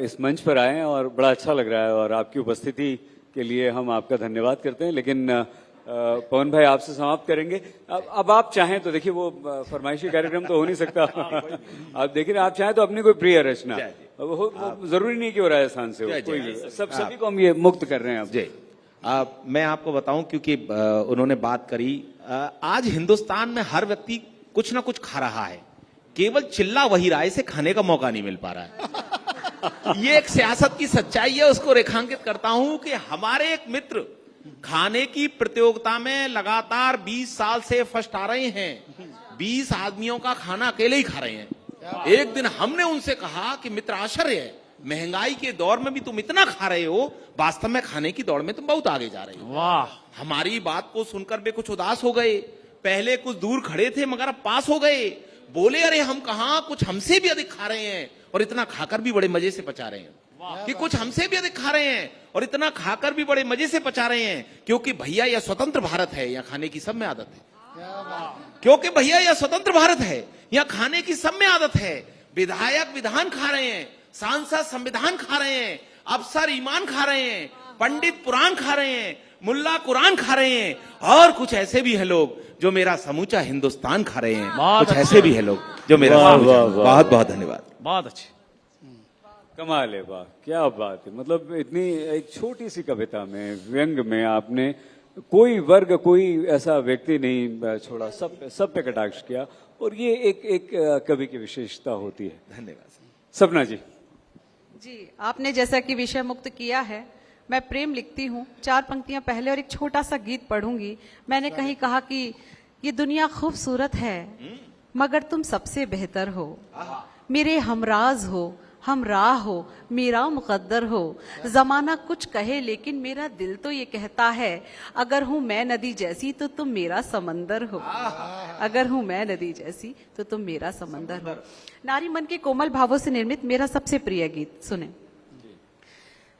इस मंच पर आए और बड़ा अच्छा लग रहा है, और आपकी उपस्थिति के लिए हम आपका धन्यवाद करते हैं। लेकिन पवन भाई आपसे समाप्त करेंगे। अब आप चाहें तो देखिए, वो फरमाइशी कार्यक्रम तो हो नहीं सकता। आप देखिए, आप चाहें तो अपनी कोई प्रिय रचना, वो जरूरी नहीं कि वो राजस्थान से हो, कोई भी, सभी को हम ये मुक्त कर रहे हैं आप। मैं आपको बताऊं, क्योंकि उन्होंने बात करी, आज हिंदुस्तान में हर व्यक्ति कुछ ना कुछ खा रहा है, केवल चिल्ला वही राय से खाने का मौका नहीं मिल पा रहा है। ये एक सियासत की सच्चाई है, उसको रेखांकित करता हूं कि हमारे एक मित्र खाने की प्रतियोगिता में लगातार 20 साल से फर्स्ट आ रहे हैं। 20 आदमियों का खाना अकेले ही खा रहे हैं। एक दिन हमने उनसे कहा कि मित्र, आश्चर्य है, महंगाई के दौर में भी तुम इतना खा रहे हो, वास्तव में खाने की दौड़ में तुम बहुत आगे जा रहे हो। वाह। हमारी बात को सुनकर वे कुछ उदास हो गए। पहले कुछ दूर खड़े थे, मगर अब पास हो गए। बोले, अरे हम कहां, कुछ हमसे भी अधिक खा रहे हैं और इतना खाकर भी बड़े मजे से पचा रहे हैं। कि कुछ हमसे भी अधिक खा रहे हैं और इतना खाकर भी बड़े मजे से पचा रहे हैं, क्योंकि भैया यह स्वतंत्र भारत है, यहाँ खाने की सब में आदत है। क्योंकि भैया यह स्वतंत्र भारत है, यहाँ खाने की सब में आदत है। विधायक विधान खा रहे हैं, सांसद संविधान खा रहे हैं, अफसर ईमान खा रहे हैं, पंडित पुराण खा रहे हैं, मुल्ला कुरान खा रहे हैं, और कुछ ऐसे भी हैं लोग जो मेरा समूचा हिंदुस्तान खा रहे हैं। कुछ ऐसे भी हैं लोग जो मेरा। बहुत बहुत धन्यवाद। बहुत अच्छे। कमाल है, वाह क्या बात है। मतलब इतनी एक छोटी सी कविता में, व्यंग में आपने कोई वर्ग, कोई ऐसा व्यक्ति नहीं छोड़ा, सब पे कटाक्ष किया, और ये एक कवि की विशेषता होती है। धन्यवाद। सपना जी। जी, आपने जैसा कि विषय मुक्त किया है, मैं प्रेम लिखती हूँ। 4 पंक्तियां पहले और एक छोटा सा गीत पढ़ूंगी। मैंने कहीं कहा कि ये दुनिया खूबसूरत है मगर तुम सबसे बेहतर हो, मेरे हमराज हो, हमराह हो, मेरा मुकद्दर हो। जमाना कुछ कहे लेकिन मेरा दिल तो ये कहता है, अगर हूं मैं नदी जैसी तो तुम मेरा समंदर हो, अगर हूं मैं नदी जैसी तो तुम मेरा समंदर हो। नारी मन के कोमल भावों से निर्मित मेरा सबसे प्रिय गीत सुने।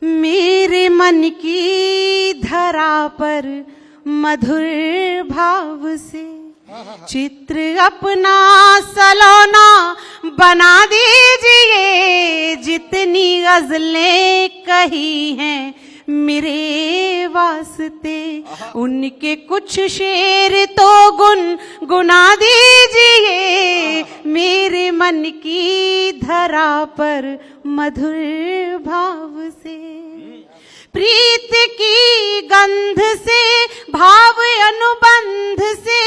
मेरे मन की धरा पर मधुर भाव से चित्र अपना सलोना बना दीजिए, जितनी गजलें कही हैं मेरे वास्ते, उनके कुछ शेर तो गुनगुना दीजिए। मेरे मन की धरा पर मधुर भाव से, प्रीत की गंध से, भाव अनुबंध से,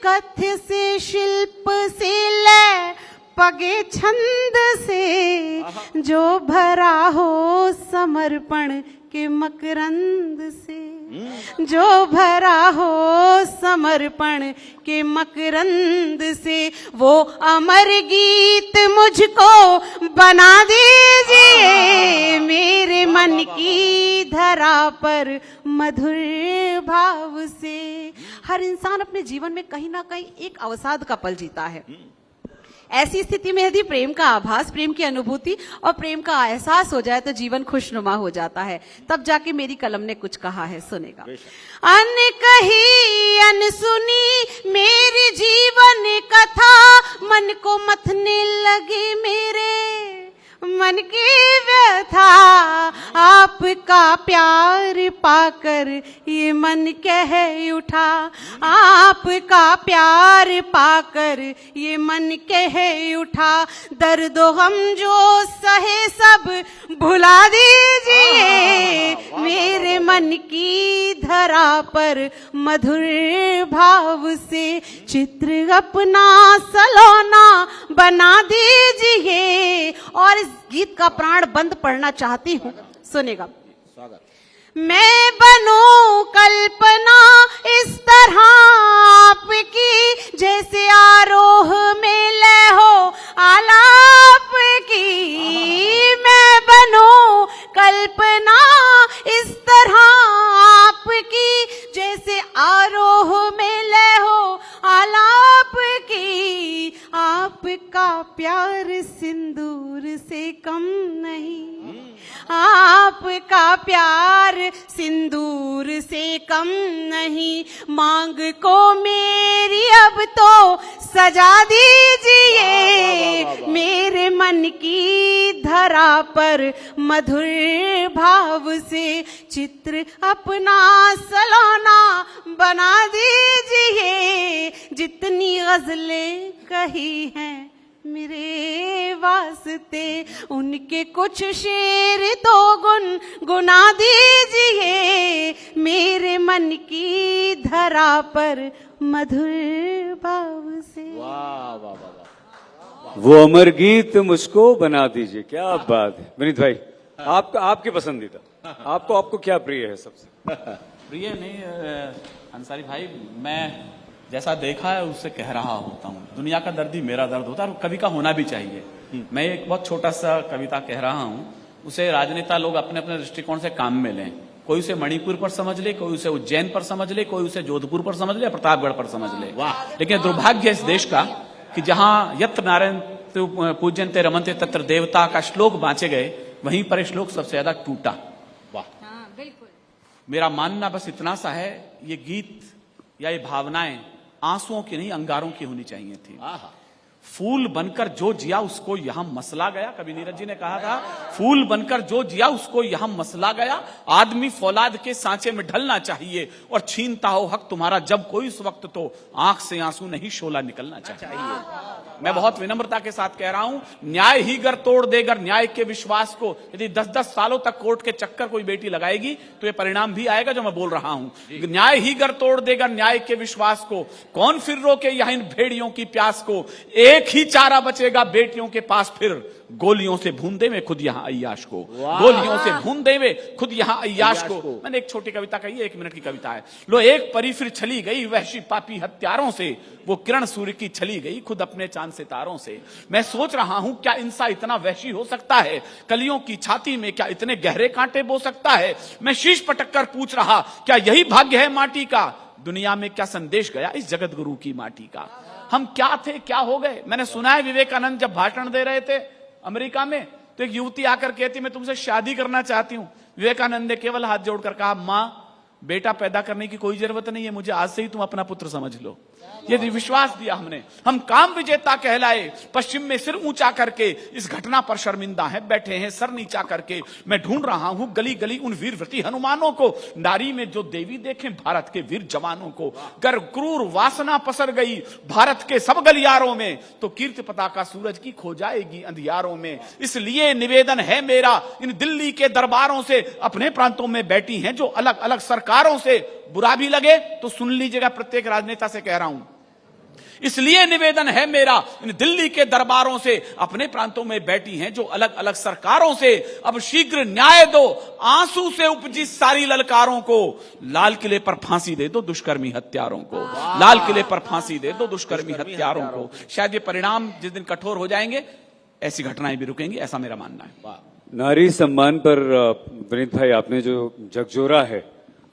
कथ्य से, शिल्प से, लय पगे छंद से, जो भरा हो समर्पण के मकरंद से, जो भरा हो समर्पण के मकरंद से, वो अमर गीत मुझको बना दीजिए। मेरे मन की धरा पर मधुर भाव से। हर इंसान अपने जीवन में कहीं ना कहीं एक अवसाद का पल जीता है। ऐसी स्थिति में यदि प्रेम का आभास, प्रेम की अनुभूति और प्रेम का एहसास हो जाए तो जीवन खुशनुमा हो जाता है। तब जाके मेरी कलम ने कुछ कहा है, सुनेगा। अनकही अनसुनी मेरी जीवन कथा, मन को मथने लगी मेरे मन की व्यथा, आपका प्यार पाकर ये मन कह उठा, आपका प्यार पाकर ये मन कह उठा। दर्द हम जो सहे सब भुला दीजिए, मेरे मन की धरा पर मधुर भाव से चित्र अपना सलोना बना दीजिए। और इस गीत का प्राण बंद पढ़ना चाहती हूँ, सुनेगा। मैं बनूं कल्पना इस तरह आपकी, जैसे आरोह में लय हो आलाप की। मैं बनूं कल्पना इस तरह आपकी, जैसे आरोह में लय हो आलाप की। आपका प्यार सिंदूर से कम नहीं, आपका प्यार सिंदूर से कम नहीं। मांग को मेरी अब तो सजा दीजिए, मेरे मन की धरा पर मधुर भाव से चित्र अपना सलोना बना दीजिए। जितनी गजलें कही हैं मेरे वास्ते, उनके कुछ शेर तो गुनगुना दीजिए। मेरे मन की धरा पर मधुर भाव से। वाह वाह वाह, वो अमर गीत मुझको बना दीजिए, क्या बात है। विनीत भाई, आपकी पसंदीदा, आपको क्या प्रिय है सबसे? प्रिय नहीं अंसारी भाई, मैं जैसा देखा है उससे कह रहा होता हूँ। दुनिया का दर्द ही मेरा दर्द होता है और कवि का होना भी चाहिए। मैं एक बहुत छोटा सा कविता कह रहा हूँ, उसे राजनेता लोग अपने अपने दृष्टिकोण से काम में लें। कोई उसे मणिपुर पर समझ ले, कोई उसे उज्जैन पर समझ ले, कोई उसे जोधपुर पर समझ ले, प्रतापगढ़ पर समझ ले। लेकिन दुर्भाग्य इस देश का कि जहां यत्र नारायण पूज्यन्ते रमन्ते तत्र देवता का श्लोक बांचे गए, वहीं पर श्लोक सबसे ज्यादा टूटा। वाह, बिल्कुल। मेरा मानना बस इतना सा है, ये गीत या ये भावनाएं आंसुओं की नहीं अंगारों की होनी चाहिए थी। फूल बनकर जो जिया उसको यहां मसला गया, कवि नीरज जी ने कहा था, फूल बनकर जो जिया उसको यहां मसला गया। आदमी फौलाद के सांचे में ढलना चाहिए और छीनता हो हक तुम्हारा जब कोई, उस वक्त तो आंख से आंसू नहीं शोला निकलना चाहिए। मैं बहुत विनम्रता के साथ कह रहा हूं, न्याय ही गर तोड़ देगर न्याय के विश्वास को। यदि 10-10 सालों तक कोर्ट के चक्कर कोई बेटी लगाएगी तो ये परिणाम भी आएगा जो मैं बोल रहा हूं। न्याय ही गर तोड़ देगा न्याय के विश्वास को, कौन फिर रोके यहां इन भेड़ियों की प्यास को। एक ही चारा बचेगा बेटियों के पास फिर, गोलियों से भून देवे खुद यहां अय्याश को, गोलियों से भून देवे खुद यहां अय्याश को। मैंने एक छोटी कविता कही है, 1 मिनट की कविता है। लो एक परी फिर छली गई वहशी पापी हत्यारों से, वो किरण सूर्य की छली गई खुद अपने चांद सितारों से। मैं सोच रहा हूं क्या इंसान इतना वहशी हो सकता है, कलियों की छाती में क्या इतने गहरे कांटे बो सकता है। मैं शीश पटक कर पूछ रहा क्या यही भाग्य है माटी का, दुनिया में क्या संदेश गया इस जगत गुरु की माटी का। हम क्या थे क्या हो गए। मैंने सुना है विवेकानंद जब भाषण दे रहे थे अमेरिका में, तो एक युवती आकर कहती मैं तुमसे शादी करना चाहती हूं। विवेकानंद ने केवल हाथ जोड़कर कहा, मां बेटा पैदा करने की कोई जरूरत नहीं है, मुझे आज से ही तुम अपना पुत्र समझ लो। यदि विश्वास दिया हमने, हम काम विजेता कहलाए। पश्चिम में सिर ऊंचा करके इस घटना पर शर्मिंदा है, बैठे हैं सर नीचा करके। मैं ढूंढ रहा हूं गली गली उन वीरव्रती हनुमानों को, नारी में जो देवी देखें भारत के वीर जवानों को। गर क्रूर वासना पसर गई भारत के सब गलियारों में, तो कीर्ति पताका सूरज की खो जाएगी अंधियारों में। इसलिए निवेदन है मेरा इन दिल्ली के दरबारों से, अपने प्रांतों में बैठी हैं जो अलग अलग सरकारों से। बुरा भी लगे तो सुन लीजिएगा, प्रत्येक राजनेता से कह रहा हूं। इसलिए निवेदन है मेरा इन दिल्ली के दरबारों से, अपने प्रांतों में बैठी हैं जो अलग अलग सरकारों से। अब शीघ्र न्याय दो आंसू से उपजी सारी ललकारों को, लाल किले पर फांसी दे दो दुष्कर्मी हत्यारों को, लाल किले पर फांसी दे दो दुष्कर्मी हत्यारों को। शायद ये परिणाम जिस दिन कठोर हो जाएंगे ऐसी घटनाएं भी रुकेंगी, ऐसा मेरा मानना है। नारी सम्मान पर विनीत भाई आपने जो झकझोरा है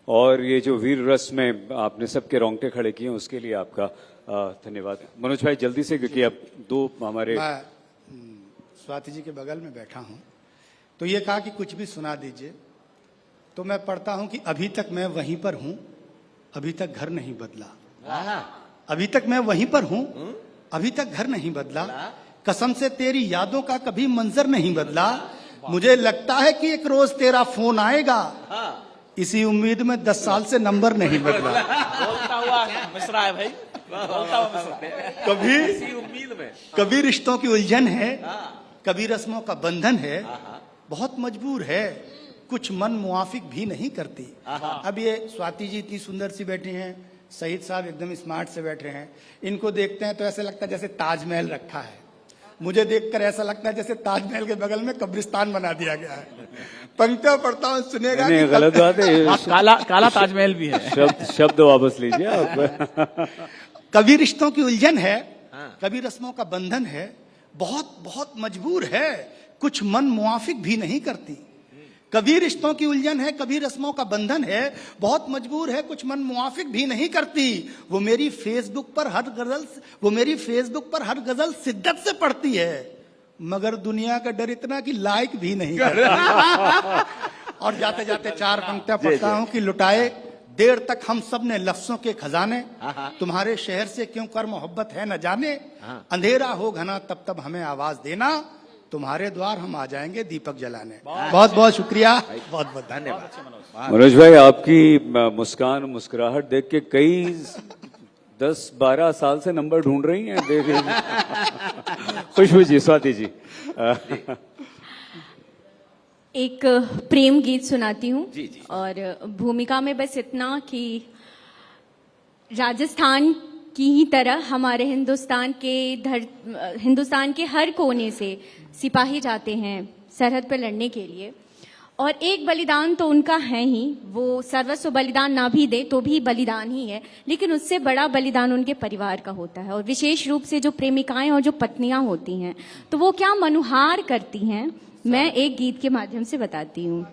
और ये जो वीर रस में आपने सबके रोंगटे खड़े किए उसके लिए आपका धन्यवाद। मनोज भाई जल्दी से, क्योंकि अब 2 हमारे। मैं स्वाति जी के बगल में बैठा हूं, तो ये कहा कि कुछ भी सुना दीजिए, तो मैं पढ़ता हूं कि अभी तक मैं वहीं पर हूं, अभी तक घर नहीं बदला। अभी तक मैं वहीं पर हूं, अभी तक घर नहीं बदला। कसम से तेरी यादों का कभी मंजर नहीं बदला। मुझे लगता है कि एक रोज तेरा फोन आएगा, इसी उम्मीद में 10 साल से नंबर नहीं बदला। बोलता हुआ मिश्रा है भाई, बोलता हुआ मिश्रा। कभी इसी उम्मीद में, कभी रिश्तों की उलझन है, कभी रस्मों का बंधन है, बहुत मजबूर है, कुछ मन मुआफिक भी नहीं करती। अब ये स्वाति जी इतनी सुंदर सी बैठी हैं, शहीद साहब एकदम स्मार्ट से बैठे हैं, इनको देखते हैं तो ऐसा लगता है जैसे ताजमहल रखा है। मुझे देखकर ऐसा लगता है जैसे ताजमहल के बगल में कब्रिस्तान बना दिया गया है। पंक्तियां पढ़ता हूँ, सुनेगा नहीं, गलत बात है। काला ताजमहल भी है। शब्द वापस लीजिए आप। कभी रिश्तों की उलझन है, कभी रस्मों का बंधन है, बहुत बहुत मजबूर है, कुछ मन मुआफिक भी नहीं करती। कभी रिश्तों की उलझन है, कभी रस्मों का बंधन है, बहुत मजबूर है, कुछ मन मुआफिक भी नहीं करती। वो मेरी फेसबुक पर हर गजल शिद्दत से पढ़ती है, मगर दुनिया का डर इतना कि लाइक भी नहीं करती। और जाते जाते 4 पंक्तियां पढ़ता हूं कि लुटाए देर तक हम सब ने लफ्जों के खजाने, तुम्हारे शहर से क्यों कर मोहब्बत है न जाने। अंधेरा हो घना तब तब हमें आवाज देना, तुम्हारे द्वार हम आ जाएंगे दीपक जलाने। बहुत बहुत शुक्रिया, बहुत बहुत धन्यवाद। मनोज भाई आपकी मुस्कान मुस्कुराहट देख के कई 10-12 साल से नंबर ढूंढ रही हैं। देख खुशबू जी, स्वाति जी। एक प्रेम गीत सुनाती हूँ और भूमिका में बस इतना कि राजस्थान की ही तरह हमारे हिंदुस्तान के हर कोने से सिपाही जाते हैं सरहद पर लड़ने के लिए, और एक बलिदान तो उनका है ही, वो सर्वस्व बलिदान ना भी दे तो भी बलिदान ही है, लेकिन उससे बड़ा बलिदान उनके परिवार का होता है। और विशेष रूप से जो प्रेमिकाएं और जो पत्नियां होती हैं, तो वो क्या मनुहार करती हैं, मैं एक गीत के माध्यम से बताती हूँ।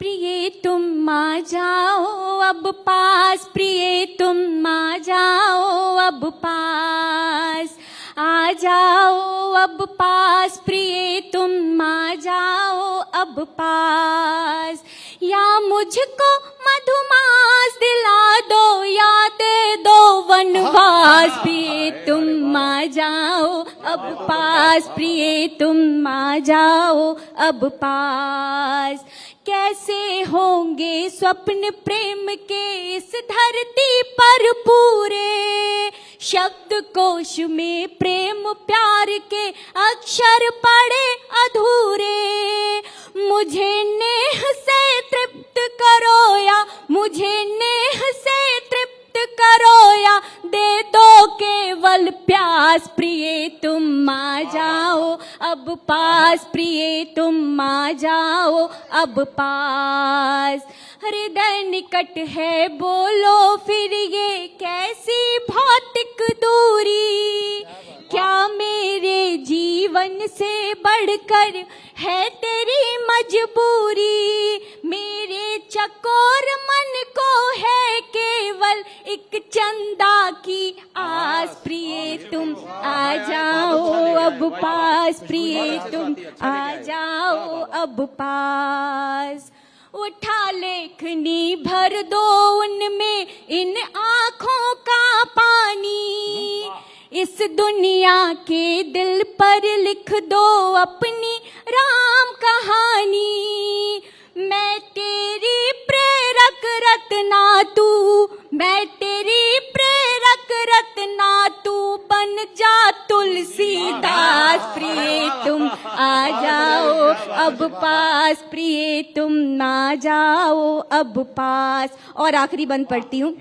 प्रिय तुम आ जाओ अब पास, प्रिय तुम आ जाओ अब पास, आ जाओ अब पास, प्रिय तुम आ जाओ अब पास। या मुझको मधुमास दिला दो, या दे दो वनवास, प्रिय तुम आ जाओ अब पास, प्रिय तुम आ जाओ अब पास। कैसे होंगे स्वप्न प्रेम के इस धरती पर पूरे, शब्द कोश में प्रेम प्यार के अक्षर पड़े अधूरे। मुझे नेह से तृप्त करो या मुझे नेह से तृप्त करो या दे दो केवल प्यास, प्रिय तुम आ जाओ अब पास, प्रिय तुम आ जाओ अब पास। हृदय निकट है बोलो फिर ये कैसी भौतिक दूरी, क्या मेरे जीवन से बढ़कर है तेरी मजबूरी। मेरे चकोर मन को है केवल एक चंदा की आस, प्रिय तुम आ जाओ अब पास, प्रिय तुम आ जाओ अब पास। उठा लेखनी भर दो उनमें इन आँखों का पानी, इस दुनिया के दिल पर लिख दो अपनी राम कहानी। मैं तेरी प्रेरक रत्ना तू, मैं तेरी प्रेरक रत्ना तू, बन जा तुलसीदास, प्रिय तुम आ जाओ अब पास, प्रिय तुम आ जाओ अब पास। और आखिरी बंद पढ़ती हूँ।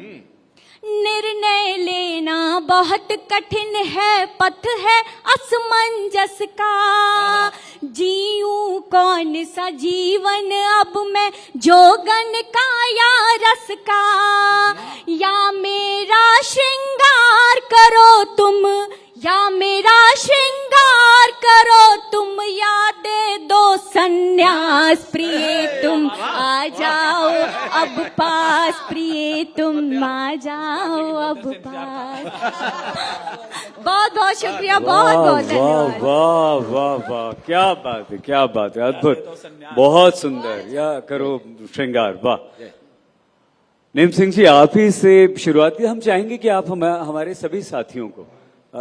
निर्णय लेना बहुत कठिन है, पथ है असमंजस का। जीऊं कौन सा जीवन अब मैं, जोगन का या रस का। या मेरा श्रृंगार करो तुम, या मेरा श्रृंगार करो तुम, या दे दो संन्यास, प्रिय तुम आ जाओ अब पास, प्रिय तुम आ जाओ अब पास। बहुत बहुत शुक्रिया, बहुत बहुत धन्यवाद। वाह वाह वाह, क्या बात है, क्या बात है, अद्भुत, बहुत सुंदर। या करो श्रृंगार, वाह। नेम सिंह जी, आप ही से शुरुआत की। हम चाहेंगे कि आप हमारे सभी साथियों को,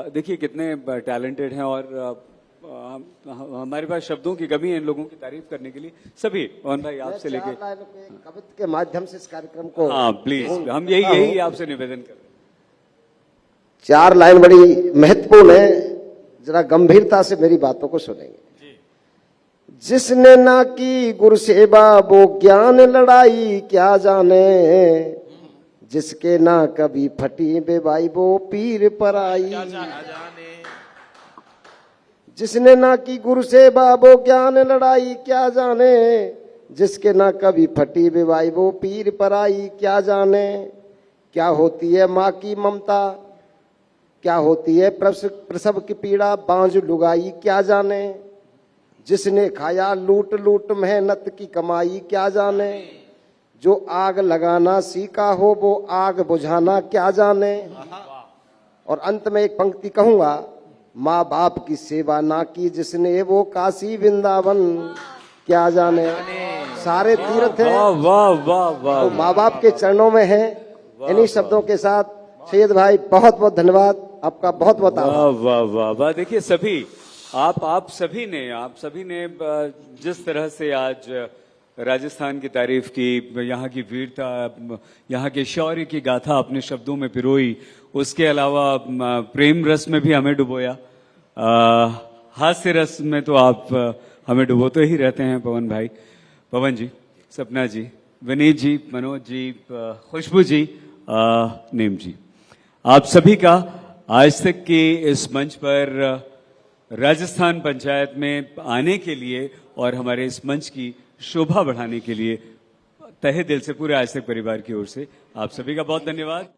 देखिए कितने टैलेंटेड हैं और हमारे पास शब्दों की कमी है इन लोगों की तारीफ करने के लिए। सभी पवन भाई आपसे लेके कविता के माध्यम से इस कार्यक्रम को, हाँ प्लीज, हम यही आपसे निवेदन कर रहे हैं। 4 लाइन बड़ी महत्वपूर्ण है, जरा गंभीरता से मेरी बातों को सुनेंगे। जिसने ना की गुरु सेवा वो ज्ञान लड़ाई क्या जाने, जिसके ना कभी फटी बेबाई वो पीर पर आई। जिसने ना की गुरु सेवा वो ज्ञान लड़ाई क्या जाने, जिसके ना कभी फटी बेबाई वो पीर पर आई क्या जाने। क्या होती है माँ की ममता, क्या होती है प्रसव की पीड़ा, बांझ लुगाई क्या जाने। जिसने खाया लूट लूट मेहनत की कमाई क्या जाने। जो आग लगाना सीखा हो वो आग बुझाना क्या जाने। और अंत में एक पंक्ति कहूंगा, माँ बाप की सेवा ना की जिसने वो काशी वृंदावन क्या जाने। सारे तीर्थ हैं, वाह वाह वाह वाह, तो माँ बाप के चरणों में है। इन्हीं शब्दों के साथ सैयद भाई बहुत बहुत धन्यवाद आपका, बहुत बहुत आभार। वाह वाह वाह वाह। देखिए सभी आप सभी ने जिस तरह से आज राजस्थान की तारीफ की, यहाँ की वीरता, यहाँ के शौर्य की गाथा अपने शब्दों में पिरोई, उसके अलावा प्रेम रस में भी हमें डुबोया, हास्य रस में तो आप हमें डुबोते ही रहते हैं पवन भाई, पवन जी, सपना जी, विनीत जी, मनोज जी, खुशबू जी, नेम जी, आप सभी का आज तक के इस मंच पर राजस्थान पंचायत में आने के लिए और हमारे इस मंच की शोभा बढ़ाने के लिए तहे दिल से पूरे आज तक परिवार की ओर से आप सभी का बहुत धन्यवाद।